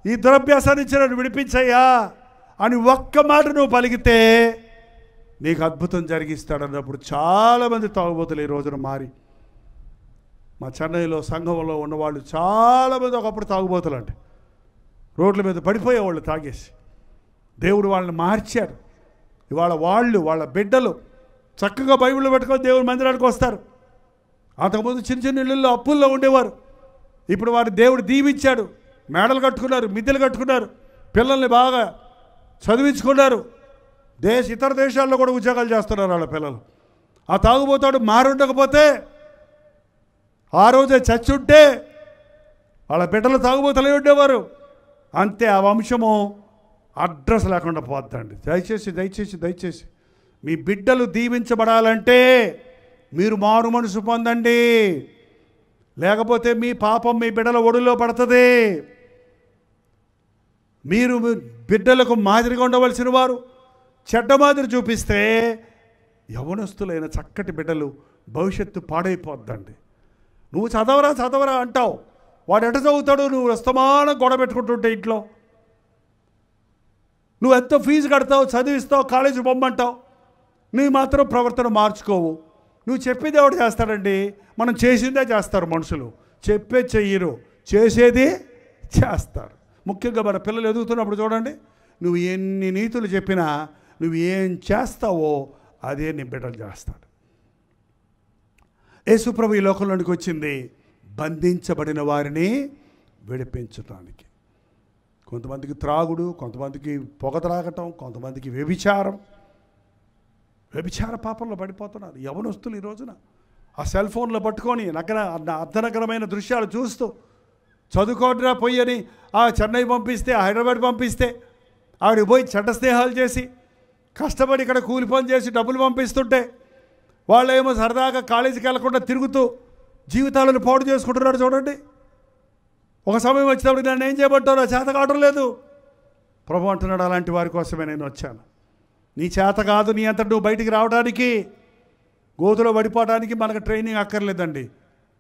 ఈ దురభ్యాసాన్ని ఇచ్చి నన్ను విడిపించయ్యా అని ఒక్క మాట నువ్వు పలికితే నీకు అద్భుతం జరిగిస్తాడన్నప్పుడు చాలామంది తాగుబోతులు ఈ రోజున మారి, మా చెన్నైలో సంఘంలో ఉన్నవాళ్ళు చాలామంది ఒకప్పుడు తాగుబోతులు అంటే రోడ్ల మీద పడిపోయేవాళ్ళు తాగేసి. దేవుడు వాళ్ళని మార్చాడు. ఇవాళ వాళ్ళ బిడ్డలు చక్కగా బైబిల్ పెట్టుకొని దేవుని మందిరానికి వస్తారు. అంతకుముందు చిన్న చిన్న ఇళ్ళల్లో అప్పుల్లో ఉండేవారు. ఇప్పుడు వారి దేవుడు దీవించాడు. మేడలు కట్టుకున్నారు, మిద్దెలు కట్టుకున్నారు, పిల్లల్ని బాగా చదివించుకున్నారు. ఇతర దేశాల్లో కూడా ఉద్యోగాలు చేస్తున్నారు వాళ్ళ పిల్లలు. ఆ తాగుబోతాడు మారుండకపోతే, ఆ రోజే చచ్చుంటే వాళ్ళ బిడ్డలు తాగుబోతలే ఉండేవారు. అంతే, ఆ వంశము అడ్రస్ లేకుండా పోద్దండి. దయచేసి మీ బిడ్డలు దీవించబడాలంటే మీరు మారు మనసు పొందండి. లేకపోతే మీ పాపం మీ బిడ్డల ఒడిలో పడుతుంది. మీరు బిడ్డలకు మాదిరిగా ఉండవలసిన వారు చెడ్డ మాదిరి చూపిస్తే యవనస్తులైన చక్కటి బిడ్డలు భవిష్యత్తు పాడైపోద్దండి. నువ్వు చదవరా అంటావు, వాడు ఎట చదువుతాడు? నువ్వు అస్తమానం గొడవ పెట్టుకుంటుంటే ఇంట్లో. నువ్వు ఎంతో ఫీజు కడతావు, చదివిస్తావు, కాలేజీ బొమ్మంటావు, నువ్వు మాత్రం ప్రవర్తన మార్చుకోవు. నువ్వు చెప్పేది ఎవడు చేస్తాడండి? మనం చేసిందే చేస్తారు మనుషులు, చెప్పే చెయ్యరు, చేసేది చేస్తారు. ముఖ్యంగా మన పిల్లలు ఎదుగుతున్నప్పుడు చూడండి, నువ్వు ఎన్ని నీతులు చెప్పినా నువ్వు ఏం చేస్తావో అదే నీ బిడ్డలు చేస్తాడు. యేసుప్రభు ఈ లోకంలోనికి వచ్చింది బంధించబడిన వారిని విడిపించడానికి. కొంతమందికి త్రాగుడు, కొంతమందికి పొగ త్రాగటం, కొంతమందికి వ్యభిచార పాపంలో పడిపోతున్నారు యవనస్తులు ఈ రోజున. ఆ సెల్ ఫోన్లో పట్టుకొని అర్ధనగరమైన దృశ్యాలు చూస్తూ చదువుకోవడం పోయని ఆ చెన్నై పంపిస్తే, హైదరాబాద్ పంపిస్తే ఆవిడకి పోయి చెడ్డ స్నేహాలు చేసి కష్టపడి ఇక్కడ కూలి పని చేసి డబ్బులు పంపిస్తుంటే వాళ్ళేమో సరదాగా కాలేజీకి వెళ్లకుండా తిరుగుతూ జీవితాలను పాడు చేసుకుంటున్నాడు చూడండి. ఒక సమయం వచ్చినప్పుడు నన్ను ఏం చేయబట్టారో చేత కావడం లేదు. ప్రభు అంటున్నాడు, అలాంటి వారి కోసమే నేను వచ్చాను. నీ చేత కాదు, నీ అంతటి నువ్వు బయటికి రావడానికి, గోతులో పడిపోవడానికి మనకు ట్రైనింగ్ అక్కర్లేదండి.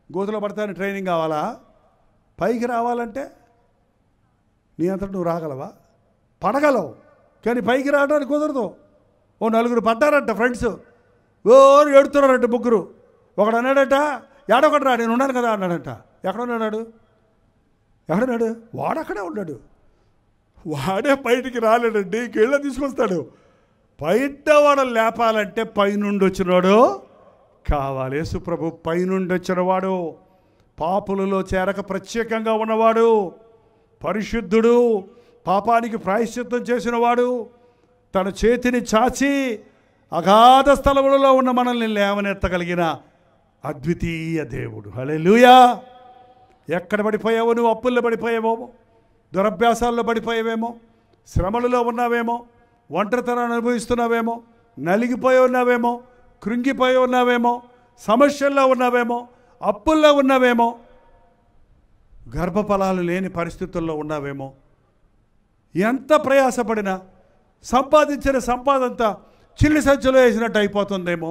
గోతులో పడతానికి ట్రైనింగ్ కావాలా? పైకి రావాలంటే నీ అంతటి నువ్వు రాగలవా? పడగలవు, కానీ పైకి రావడానికి కుదరదు. ఓ నలుగురు పడ్డారంట ఫ్రెండ్స్, ఓ ఏడుతున్నారంట ముగ్గురు. ఒకడు అన్నాడట, ఏడొకటి రా, నేను ఉన్నాను కదా అన్నాడంట. ఎక్కడున్నాడు? వాడక్కడే ఉన్నాడు. వాడే బయటికి రాలేడండి, కీళ్ళ తీసుకొస్తాడు. బయట వాడు లేపాలంటే పైనుండి వచ్చినవాడు కావాలి. యేసుప్రభు పైనుండి వచ్చినవాడు, పాపులలో చేరక ప్రత్యేకంగా ఉన్నవాడు, పరిశుద్ధుడు, పాపానికి ప్రాయశ్చిత్తం చేసినవాడు, తన చేతిని చాచి అగాధ స్థలములలో ఉన్న మనల్ని లేవనెత్తగలిగిన అద్వితీయ దేవుడు. హల్లెలూయా. ఎక్కడ పడిపోయావో? నువ్వు అప్పుల్లో పడిపోయావేమో, దురభ్యాసాల్లో పడిపోయావేమో, శ్రమలలో ఉన్నావేమో, ఒంటరితనాన్ని అనుభవిస్తున్నావేమో, నలిగిపోయి ఉన్నావేమో, కృంగిపోయి ఉన్నావేమో, సమస్యల్లో ఉన్నావేమో, అప్పుల్లో ఉన్నావేమో, గర్భఫలాలు లేని పరిస్థితుల్లో ఉన్నావేమో. ఎంత ప్రయాసపడినా సంపాదించిన సంపాదంతా చిల్లి సంచులో వేసినట్టు అయిపోతుందేమో,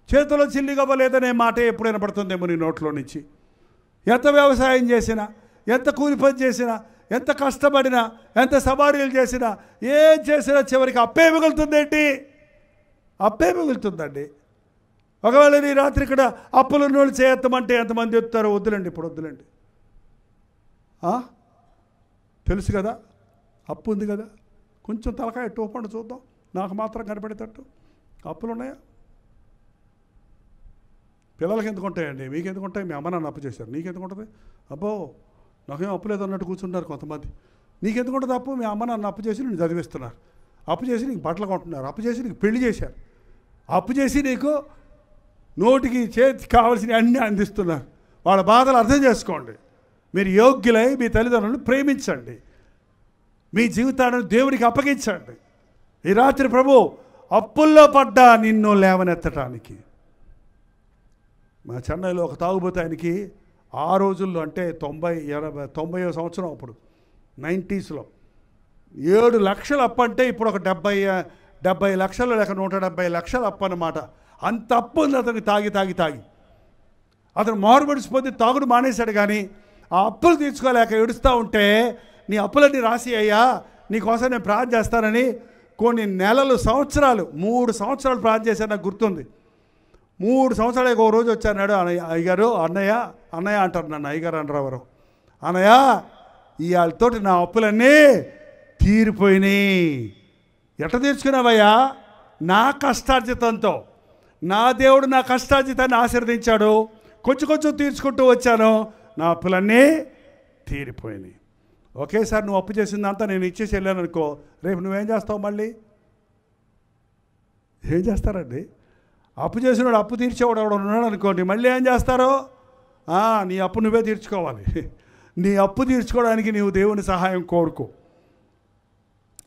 చేతిలో చిల్లి గవ్వలేదనే మాట ఎప్పుడు వినపడుతుందేమో నీ నోట్లో నుంచి. ఎంత వ్యవసాయం చేసినా, ఎంత కూలి పని చేసినా, ఎంత కష్టపడినా, ఎంత సవారీలు చేసినా, ఏం చేసినా చివరికి అప్పే మిగులుతుందేంటి? అప్పే మిగులుతుందండి. ఒకవేళ నీ రాత్రి ఇక్కడ అప్పులు నోళ్ళు చేయత్తమంటే ఎంతమంది ఎత్తారో? వద్దులండి, ఇప్పుడు వద్దులండి. తెలుసు కదా, అప్పు ఉంది కదా, కొంచెం తలకాయ టోపండి చూద్దాం, నాకు మాత్రం కనపడేటట్టు. అప్పులు ఉన్నాయా? పిల్లలకి ఎందుకు ఉంటాయండి? మీకు ఎందుకు ఉంటాయి? మీ అమ్మ నాన్న అప్పు చేశారు, నీకెందుకు ఉంటుంది? అబ్బో నాకేం అప్పు లేదు అన్నట్టు కూర్చుంటారు కొంతమంది. నీకెందుకు ఉంటుంది అప్పు? మీ అమ్మ నాన్న అప్పు చేసి నేను చదివిస్తున్నారు, అప్పు చేసి నీకు బట్టలు కొంటున్నారు, అప్పు చేసి నీకు పెళ్లి చేశారు, అప్పు చేసి నీకు నోటికి చేతికి కావాల్సినవి అన్నీ అందిస్తున్నారు. వాళ్ళ బాధలు అర్థం చేసుకోండి. మీరు యోగ్యులై మీ తల్లిదండ్రులను ప్రేమించండి, మీ జీవితాలను దేవుడికి అప్పగించండి. ఈ రాత్రి ప్రభు అప్పుల్లో పడ్డా నిన్ను లేవనెత్తటానికి. మా చెన్నైలో ఒక తాగుబోతు, ఆయనకి ఆ రోజుల్లో అంటే 90వ సంవత్సరం, అప్పుడు 90sలో 7 లక్షలు అప్పు అంటే ఇప్పుడు ఒక 70 లక్షలు లేక 170 లక్షలు అప్పు అన్నమాట. అంత అప్పు ఉంది అతనికి. తాగి అతను మారుబడిసిపోతే తాగుడు మానేశాడు, కానీ ఆ అప్పులు తీర్చుకోలేక ఏడుస్తూ ఉంటే, నీ అప్పులన్నీ రాసి అయ్యా, నీకోసం నేను ప్రార్థన చేస్తానని కొన్ని నెలలు, సంవత్సరాలు, 3 సంవత్సరాలు ప్రార్థన చేశాను. నాకు గుర్తుంది. 3 సంవత్సరాలు ఒక రోజు వచ్చాడు. అయ్యగారు, అన్నయ్య అంటారు నన్ను, అయ్యగారు అనరు ఎవరు. అన్నయ్య, ఇవాళతోటి నా అప్పులన్నీ తీరిపోయినాయి. ఎట్ట తీర్చుకున్నావయ్యా? నా కష్టార్జితంతో. నా దేవుడు నా కష్టార్జితాన్ని ఆశీర్వదించాడు, కొంచెం తీర్చుకుంటూ వచ్చాను, నా అప్పులన్నీ తీరిపోయినాయి. ఒకేసారి నువ్వు అప్పు చేసిందంతా నేను ఇచ్చేసి వెళ్ళాను అనుకో, రేపు నువ్వేం చేస్తావు? మళ్ళీ ఏం చేస్తారండి? అప్పు చేసినాడు, అప్పు తీర్చేవాడు ఎవడు ఉన్నాడు అనుకోండి, మళ్ళీ ఏం చేస్తారో? నీ అప్పు నువ్వే తీర్చుకోవాలి. నీ అప్పు తీర్చుకోవడానికి నీవు దేవుని సహాయం కోరుకో.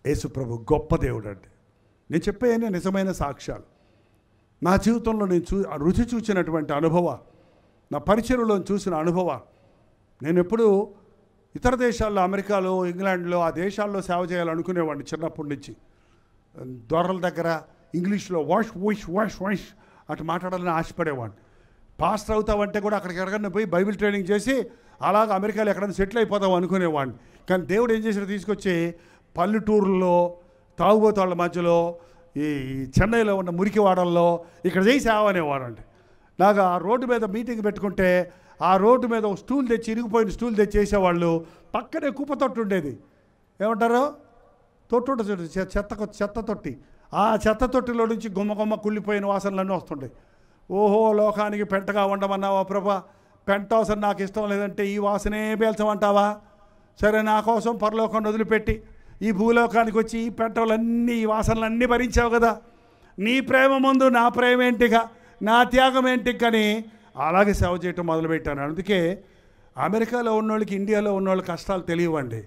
యేసుప్రభు గొప్ప దేవుడు అండి. నేను చెప్పేయనే నిజమైన సాక్ష్యాలు. నా జీవితంలో నేను రుచి చూసినటువంటి అనుభవాలు, నా పరిచర్యలో చూసిన అనుభవాలు. నేను ఎప్పుడు ఇతర దేశాల్లో, అమెరికాలో, ఇంగ్లాండ్లో, ఆ దేశాల్లో సేవ చేయాలనుకునేవాడిని చిన్నప్పటి నుంచి. దొరల దగ్గర ఇంగ్లీష్లో వాష్ అటు మాట్లాడాలని ఆశపడేవాడిని. పాస్టర్ అవుతావంటే కూడా అక్కడికి ఎక్కడికన్నా పోయి బైబిల్ ట్రైనింగ్ చేసి అలాగ అమెరికాలో ఎక్కడైనా సెటిల్ అయిపోతావు అనుకునేవాడిని. కానీ దేవుడు ఏం చేశాడు, తీసుకొచ్చి పల్లెటూరులో తాగుబోతాళ్ళ మధ్యలో ఈ చెన్నైలో ఉన్న మురికివాడల్లో ఇక్కడ చేసి సేవ అనేవాడండి. నాకు ఆ రోడ్డు మీద మీటింగ్ పెట్టుకుంటే ఆ రోడ్డు మీద ఒక స్టూల్ తెచ్చి, ఇరిగిపోయిన స్టూల్ తెచ్చి చేసేవాళ్ళు. పక్కనే కుప్ప తొట్టు ఉండేది, ఏమంటారు, తొట్టు ఉంటుంది, చెత్త తొట్టి. ఆ చెత్త తొట్టిలో నుంచి గుమ్మ కుళ్ళిపోయిన వాసనలన్నీ వస్తుంటాయి. ఓహో, లోకానికి పెంటగా ఉండమన్నావా ప్రభా, పెంట వాసన నాకు ఇష్టం లేదంటే ఈ వాసనే పీల్చమంటావా? సరే, నా కోసం పరలోకాన్ని వదిలిపెట్టి ఈ భూలోకానికి వచ్చి ఈ పెంటలన్నీ, ఈ వాసనలన్నీ భరించావు కదా, నీ ప్రేమ ముందు నా ప్రేమ ఏంటిగా, నా త్యాగం ఏంటికని అలాగే సేవ చేయటం మొదలుపెట్టాను. అందుకే అమెరికాలో ఉన్నోళ్ళకి, ఇండియాలో ఉన్నోళ్ళ కష్టాలు తెలియవండి.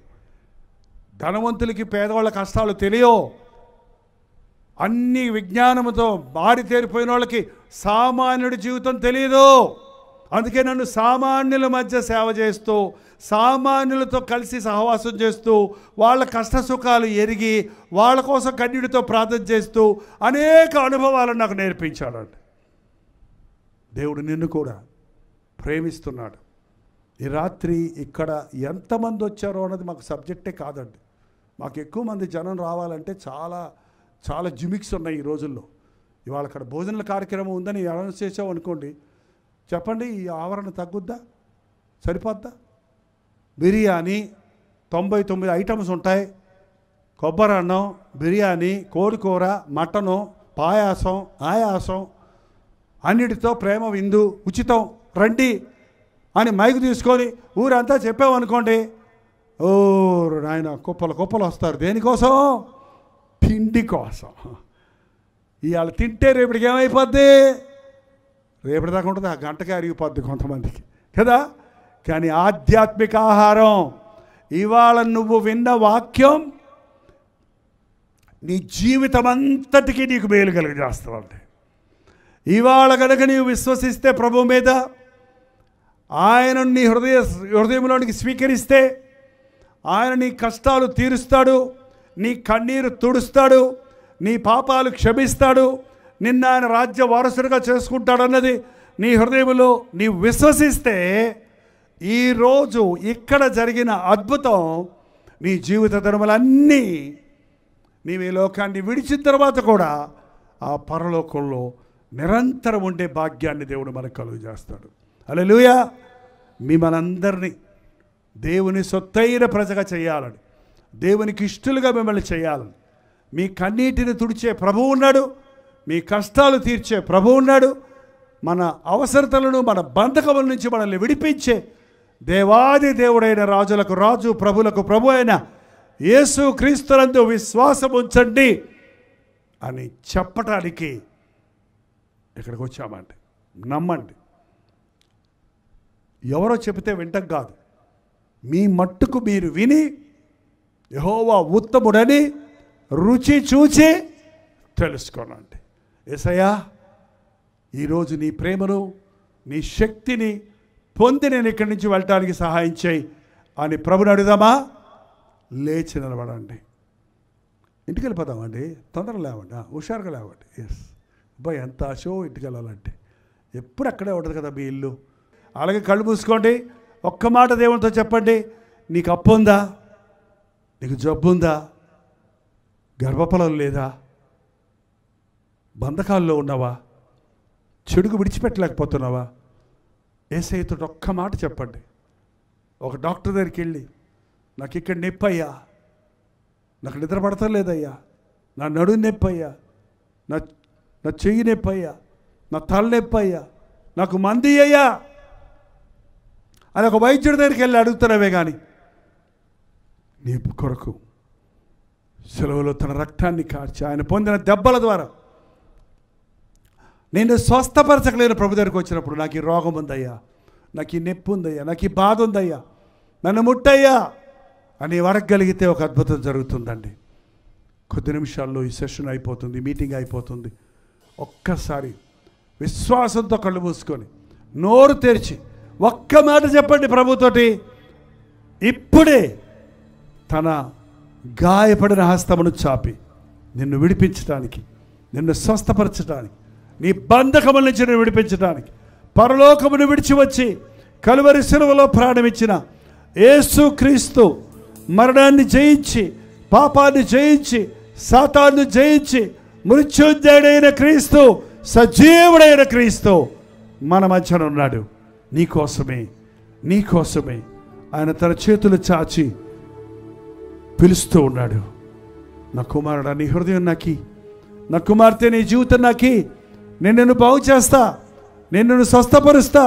ధనవంతులకి పేదవాళ్ళ కష్టాలు తెలియవు. అన్ని విజ్ఞానంతో మారితేరిపోయిన వాళ్ళకి సామాన్యుడి జీవితం తెలియదు. అందుకే నన్ను సామాన్యుల మధ్య సేవ చేస్తూ, సామాన్యులతో కలిసి సహవాసం చేస్తూ, వాళ్ళ కష్ట సుఖాలు ఎరిగి వాళ్ళ కోసం కన్నీటితో ప్రార్థన చేస్తూ అనేక అనుభవాలను నాకు నేర్పించాడండి. దేవుడు నిన్ను కూడా ప్రేమిస్తున్నాడు. ఈ రాత్రి ఇక్కడ ఎంతమంది వచ్చారో అన్నది మాకు సబ్జెక్టే కాదండి. మాకు ఎక్కువ మంది జనం రావాలంటే చాలా జిమిక్స్ ఉన్నాయి ఈ రోజుల్లో. ఇవాళ అక్కడ భోజనాల కార్యక్రమం ఉందని అనౌన్స్ చేసావు అనుకోండి, చెప్పండి, ఈ ఆవరణ తగ్గుద్దా, సరిపోద్దా? బిర్యానీ 99 ఐటమ్స్ ఉంటాయి. కొబ్బరి అన్నం, బిర్యానీ, కోడికూర, మటను, పాయాసం, ఆయాసం, అన్నిటితో ప్రేమ విందు ఉచితం, రండి అని మైకు తీసుకొని ఊరంతా చెప్పామనుకోండి, ఓ నాయన కుప్పలు వస్తారు. దేనికోసం? తిండి కోసం. ఇవాళ తింటే రేపటికి ఏమైపోద్ది? రేపటి దాకా ఉంటుంది, ఆ గంటకే అరిగిపోద్ది కొంతమందికి కదా. కానీ ఆధ్యాత్మిక ఆహారం, ఇవాళ నువ్వు విన్న వాక్యం నీ జీవితం అంతటికీ నీకు మేలు కలిగజేస్తావండి. ఇవాళ కనుక నీవు విశ్వసిస్తే ప్రభు మీద, ఆయన నీ హృదయంలోనికి స్వీకరిస్తే, ఆయన నీ కష్టాలు తీరుస్తాడు, నీ కన్నీరు తుడుస్తాడు, నీ పాపాలు క్షమిస్తాడు, నిన్న ఆయన రాజ్య వారసుడిగా చేసుకుంటాడన్నది నీ హృదయంలో నీవు విశ్వసిస్తే, ఈరోజు ఇక్కడ జరిగిన అద్భుతం నీ జీవిత ధర్మలన్నీ నీవు ఈ లోకాన్ని విడిచిన తర్వాత కూడా ఆ పరలోకంలో నిరంతరం ఉండే భాగ్యాన్ని దేవుడు మనకు కలుగు చేస్తాడు. హల్లెలూయా. మిమ్మల్ని దేవుని సొత్తైన ప్రజగా చేయాలని, దేవునికి ఇష్టలుగా మిమ్మల్ని చేయాలని, మీ కన్నీటిని తుడిచే ప్రభువు ఉన్నాడు, మీ కష్టాలు తీర్చే ప్రభువు ఉన్నాడు, మన అవసరతలను, మన బంధకముల నుంచి మనల్ని విడిపించే దేవాది దేవుడైన రాజులకు రాజు, ప్రభులకు ప్రభు అయిన యేసు క్రీస్తునందు విశ్వాసం ఉంచండి అని చెప్పటానికి ఇక్కడికి వచ్చామండి. నమ్మండి. ఎవరో చెబితే వింటం కాదు, మీ మట్టుకు మీరు విని యెహోవా ఉత్తముడని రుచి చూచి తెలుసుకోనండి. యేసయ్యా, ఈరోజు నీ ప్రేమను, నీ శక్తిని పొంది నేను ఇక్కడి నుంచి వెళ్ళటానికి సహాయం చేయి అని ప్రభుని అడుగుదామా? లేచి నిలబడండి. ఇంటికి వెళ్ళిపోదామండి, తొందరగా లేవండి, హుషారుగా లేవండి. ఎస్ అబ్బాయి, ఎంత ఆశో ఇంటికి వెళ్ళాలంటే. ఎప్పుడు అక్కడే ఉంటుంది కదా మీ ఇల్లు. అలాగే కళ్ళు మూసుకోండి, ఒక్క మాట దేవునితో చెప్పండి. నీకు అప్పు ఉందా? నీకు జబ్బు ఉందా? గర్భఫలం లేదా? బంధకాల్లో ఉన్నావా? చెడుకు విడిచిపెట్టలేకపోతున్నావా? యేసయ్యతో ఒక్క మాట చెప్పండి. ఒక డాక్టర్ దగ్గరికి వెళ్ళి, నాకు ఇక్కడ నొప్పి అయ్యా, నాకు నిద్ర పడతా లేదయ్యా, నా నడుము నొప్పి అయ్యా, నా చెయ్యి నొప్పి అయ్యా, నా తల నొప్పి అయ్యా, నాకు మంది అయ్యా అని ఒక వైద్యుడి దగ్గరికి వెళ్ళి అడుగుతున్నావే కానీ, నీ కొరకు సెలవులో తన రక్తాన్ని కార్చి ఆయన పొందిన దెబ్బల ద్వారా నేను స్వస్థపరచకలేని ప్రభు దగ్గరికి వచ్చినప్పుడు, నాకు ఈ రోగం ఉందయ్యా, నాకు ఈ నొప్పి ఉందయ్యా, నాకు ఈ బాధ ఉందయ్యా, నన్ను ముట్టయ్యా అని అడగగలిగితే ఒక అద్భుతం జరుగుతుందండి. కొద్ది నిమిషాల్లో ఈ సెషన్ అయిపోతుంది, మీటింగ్ అయిపోతుంది. ఒక్కసారి విశ్వాసంతో కళ్ళు మూసుకొని నోరు తెరిచి ఒక్క మాట చెప్పండి ప్రభుతోటి. ఇప్పుడే తన గాయపడిన హస్తమును చాపి నిన్ను విడిపించడానికి, నిన్ను స్వస్థపరచడానికి, నీ బంధకముల నుంచి నిన్ను విడిపించడానికి పరలోకమును విడిచి వచ్చి కలువరి శిలువలో ప్రాణమిచ్చిన యేసు క్రీస్తు మరణాన్ని జయించి, పాపాన్ని జయించి, సాతాన్ని జయించి, మృత్యుంజయుడైన క్రీస్తు, సజీవుడైన క్రీస్తు మన మధ్యన ఉన్నాడు. నీకోసమే ఆయన తన చేతులు చాచి పిలుస్తూ ఉన్నాడు. నా కుమారుడా, నీ హృదయం నాకి, నా కుమార్తె నీ జీవితం నాకి. నేను నిన్ను బాగు చేస్తా, నేను నిన్ను స్వస్థపరుస్తా,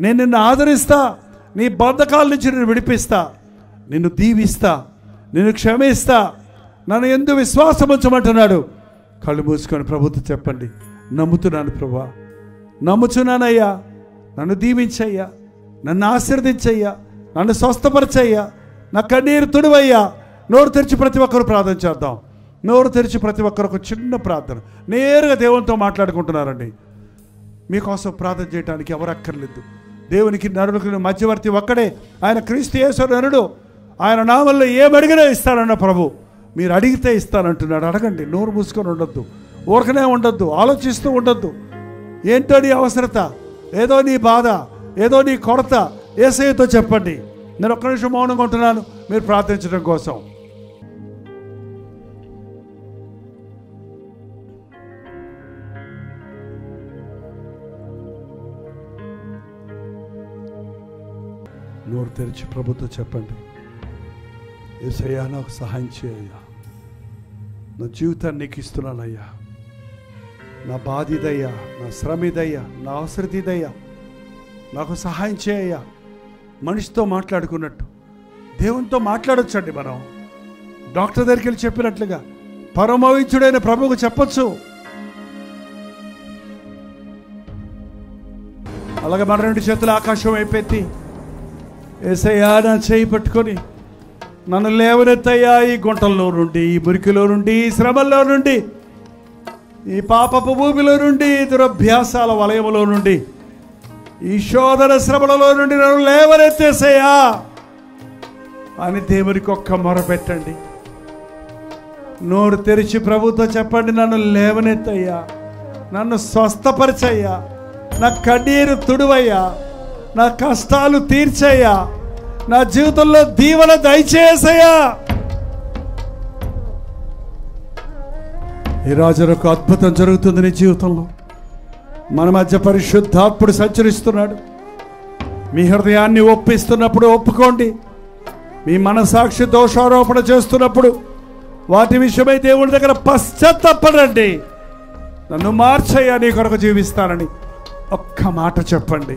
నేను నిన్ను ఆదరిస్తా, నీ బంధకాల నుంచి నిన్ను విడిపిస్తా, నిన్ను దీవిస్తా, నిన్ను క్షమిస్తా, నన్ను ఎందు విశ్వాసం ఉంచమంటున్నాడు. కళ్ళు మూసుకొని ప్రభుతో చెప్పండి, నమ్ముతున్నాను ప్రభా, నమ్ముచున్నానయ్యా, నన్ను దీవించయ్యా, నన్ను ఆశీర్వదించయ్యా, నన్ను స్వస్థపరచయ్యా, నా కన్నీరు తుడువయ్యా. నోరు తెరిచి ప్రతి ఒక్కరు ప్రార్థన చేద్దాం. నోరు తెరిచి ప్రతి ఒక్కరు ఒక చిన్న ప్రార్థన నేరుగా దేవునితో మాట్లాడుకుంటున్నారండి. మీకోసం ప్రార్థన చేయడానికి ఎవరు అక్కర్లేదు. దేవునికి నరులకు మధ్యవర్తి ఒక్కడే, ఆయన క్రీస్తు యేసు నరుడు. ఆయన నామల్లో ఏమడిగినా ఇస్తానన్న ప్రభు. మీరు అడిగితే ఇస్తానంటున్నాడు. అడగండి, నోరు మూసుకొని ఉండొద్దు, ఊరకనే ఉండొద్దు, ఆలోచిస్తూ ఉండొద్దు. ఏంటో నీ అవసరత, ఏదో నీ బాధ, ఏదో నీ కొరత యేసయ్యతో చెప్పండి. నేను ఒక్క నిమిషం మౌనంగా ఉంటున్నాను మీరు ప్రార్థించడం కోసం. నోరు తెరిచి ప్రభుతో చెప్పండి, యేసయ్యా నాకు సహాయం చేయయ్యా, నా జీవితాన్ని నీకు ఇస్తున్నానయ్యా, నా బాధ ఇదయ్యా, నా శ్రమ ఇదయ్యా, నా అవసరం ఇదయ్యా, నాకు సహాయం చేయయ్యా. మనిషితో మాట్లాడుకున్నట్టు దేవునితో మాట్లాడొచ్చండి. మనం డాక్టర్ దగ్గరికి వెళ్ళి చెప్పినట్లుగా పరమవైద్యుడైన ప్రభువుకు చెప్పొచ్చు. అలాగే మన రెండు చేతులు ఆకాశం వైపెత్తి, యేసయ్యా నా చేయి పట్టుకొని నన్ను లేవనెత్తయ్యా, ఈ గుంటల్లో నుండి, ఈ మురికిలో నుండి, ఈ శ్రమల్లో నుండి, ఈ పాపపు భూమిలో నుండి, ఈ దురభ్యాసాల వలయములో నుండి, ఈ శోధన శ్రమలలో నుండి నన్ను లేవనెత్తేసయ్యా అని దేవునికి ఒక్క మొర పెట్టండి. నోరు తెరిచి ప్రభుతో చెప్పండి, నన్ను లేవనెత్తయ్యా, నన్ను స్వస్థపరచయ్యా, నా కన్నీరు తుడువయ్యా, నా కష్టాలు తీర్చయ్యా, నా జీవితంలో దీవెన దయచేసయ్యా. ఈ రోజు ఒక అద్భుతం జరుగుతుంది నీ జీవితంలో. మన మధ్య పరిశుద్ధాత్ముడు సంచరిస్తున్నాడు. మీ హృదయాన్ని ఒప్పిస్తున్నప్పుడు ఒప్పుకోండి. మీ మనసాక్షి దోషారోపణ చేస్తున్నప్పుడు వాటి విషయమై దేవుని దగ్గర పశ్చాత్తాపడండి. నన్ను మార్చయ్యా, నీ కొరకు జీవిస్తానని ఒక్క మాట చెప్పండి.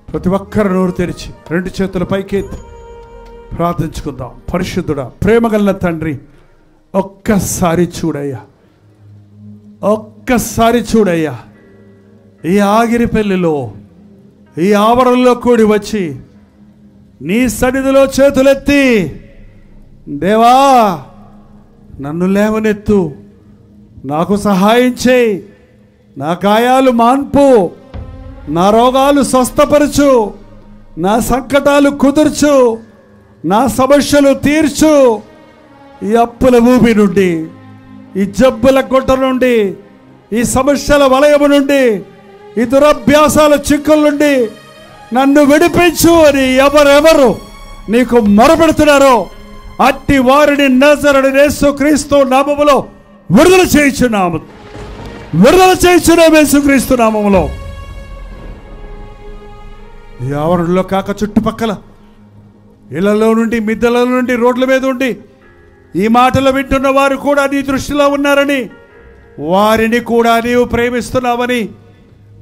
ప్రతి ఒక్కరు నోరు తెరిచి రెండు చేతుల పైకెత్తి ప్రార్థించుకుందాం. పరిశుద్ధుడా, ప్రేమగల తండ్రి, ఒక్కసారి చూడయ్యా, ఒక్కసారి చూడయ్యా. ఈ ఆగిరి పెళ్లిలో, ఈ ఆవరణలో కూడి వచ్చి నీ సన్నిధిలో చేతులెత్తి, దేవా నన్ను లేవనెత్తు, నాకు సహాయం చేయి, నా గాయాలు మాన్పు, నా రోగాలు స్వస్థపరచు, నా సంకటాలు కుదుర్చు, నా సమస్యలు తీర్చు. ఈ అప్పుల ఊబి నుండి, ఈ జబ్బుల గుట్ట నుండి, ఈ సమస్యల వలయము నుండి, ఈ దురభ్యాసాల చిక్కుల నుండి నన్ను విడిపించు అని ఎవరెవరు నీకు మొరపెడుతున్నారో అట్టి వారిని నజరేయుడైన యేసుక్రీస్తు నామములో విడుదల చేయించున్నాము. యేసుక్రీస్తు నామములో. ఈ ఆవరణలో కాక చుట్టుపక్కల ఇళ్లలో నుండి, మిద్దెల నుండి, రోడ్ల మీద ఉండి ఈ మాటలు వింటున్న వారు కూడా నీ దృష్టిలో ఉన్నారని, వారిని కూడా నీవు ప్రేమిస్తున్నావని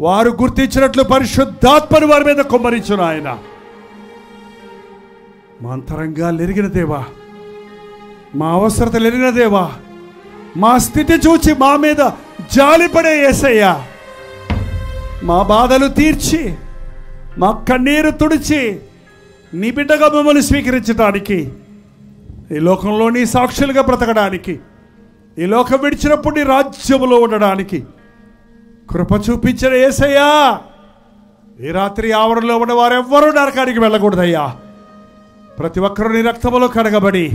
వారు గుర్తించినట్లు పరిశుద్ధాత్మను వారి మీద కుమ్మరించును. ఆయన మా అంతరంగాలు ఎరిగిన దేవా, మా అవసరతలు ఎరిగిన దేవా, మా స్థితి చూచి మా మీద జాలిపడే యేసయ్యా, మా బాధలు తీర్చి, మా కన్నీరు తుడిచి నీ బిడ్డగా మమ్మల్ని స్వీకరించడానికి, ఈ లోకంలో నీ సాక్షులుగా బ్రతకడానికి, ఈ లోకం విడిచినప్పుడు నీ రాజ్యములో ఉండడానికి కృప చూపించిన యేసయ్యా, ఈ రాత్రి ఆవరణలో ఉన్న వారెవ్వరూ నరకానికి వెళ్ళకూడదయ్యా. ప్రతి ఒక్కరూ నీ రక్తములో కడగబడి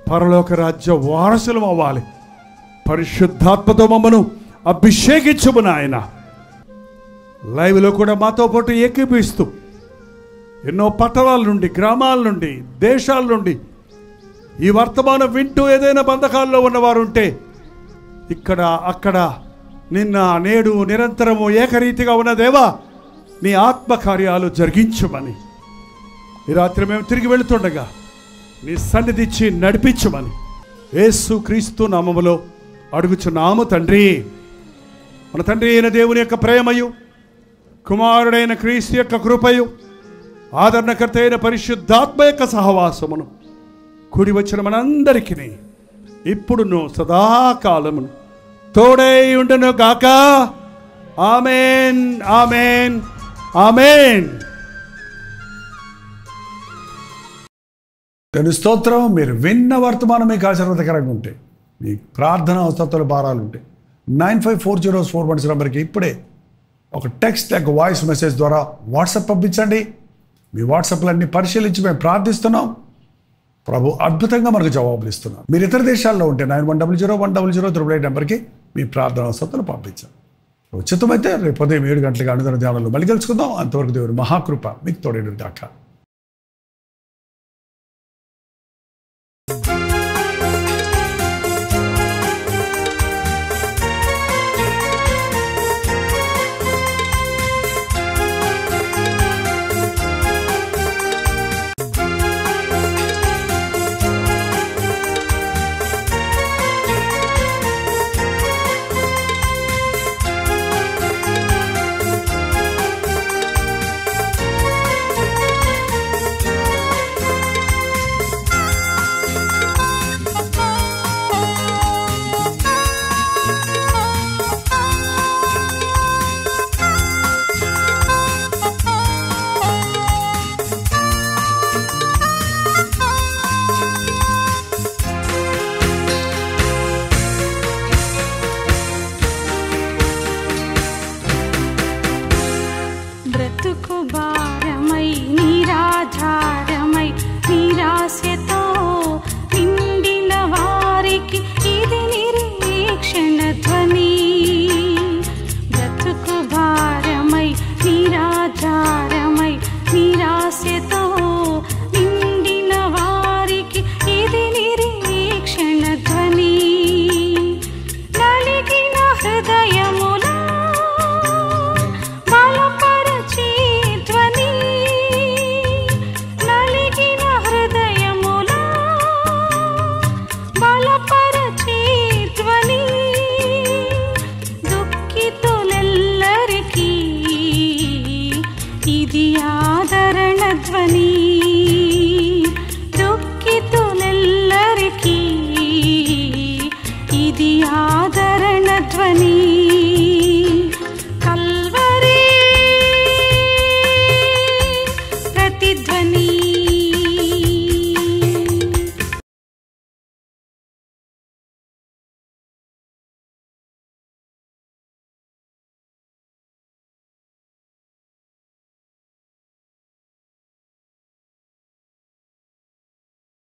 పరలోక రాజ్య వారసులు అవ్వాలి. పరిశుద్ధాత్మతో మమ్మను అభిషేకించుము నాయన. లైవ్లో కూడా మాతో పాటు ఏకీపిస్తూ ఎన్నో పట్టణాల నుండి, గ్రామాల నుండి, దేశాల నుండి ఈ వర్తమానం వింటూ ఏదైనా బంధకాల్లో ఉన్నవారు ఉంటే ఇక్కడ అక్కడ నిన్న నేడు నిరంతరము ఏకరీతిగా ఉన్న దేవా, నీ ఆత్మకార్యాలు జరిగించమని ఈ రాత్రి మేము తిరిగి వెళుతుండగా నీ సన్నిధి ఇచ్చి నడిపించమని యేసు క్రీస్తు నామములో అడుగుచున్నాము తండ్రి. మన తండ్రి అయిన దేవుని యొక్క ప్రేమయు, కుమారుడైన క్రీస్తు యొక్క కృపయు, ఆదరణకర్త అయిన పరిశుద్ధాత్మ యొక్క సహవాసమును కూడి వచ్చిన మనందరికీ ఇప్పుడును సదాకాలమును తోడై ఉండును గాక. ఆమేన్, ఆమేన్, ఆమేన్. స్తోత్రం. మీరు విన్న వర్తమానం మీకు ఆశీర్వాదకరంగా ఉంటే, మీ ప్రార్థన అవసరాలు భారాలు ఉంటే 954041 నెంబర్కి ఇప్పుడే ఒక టెక్స్ట్ లేక వాయిస్ మెసేజ్ ద్వారా వాట్సాప్ పంపించండి. మీ వాట్సాప్లన్నీ పరిశీలించి మేము ప్రార్థిస్తున్నాం. ప్రభు అద్భుతంగా మనకు జవాబులు ఇస్తున్నాం. మీరు ఇతర దేశాల్లో ఉంటే 91001008 నెంబర్కి మీ ప్రార్థన అవసరాలు పంపించాం. ఉచితమైతే రేపు ఉదయం 7 గంటలకు అనుదిన ధ్యానంలో మళ్ళీ కలుసుకుందాం. అంతవరకు దేవుని మహాకృప మీకు తోడేడు దాకా. ఇది ఆదరణ ధ్వని.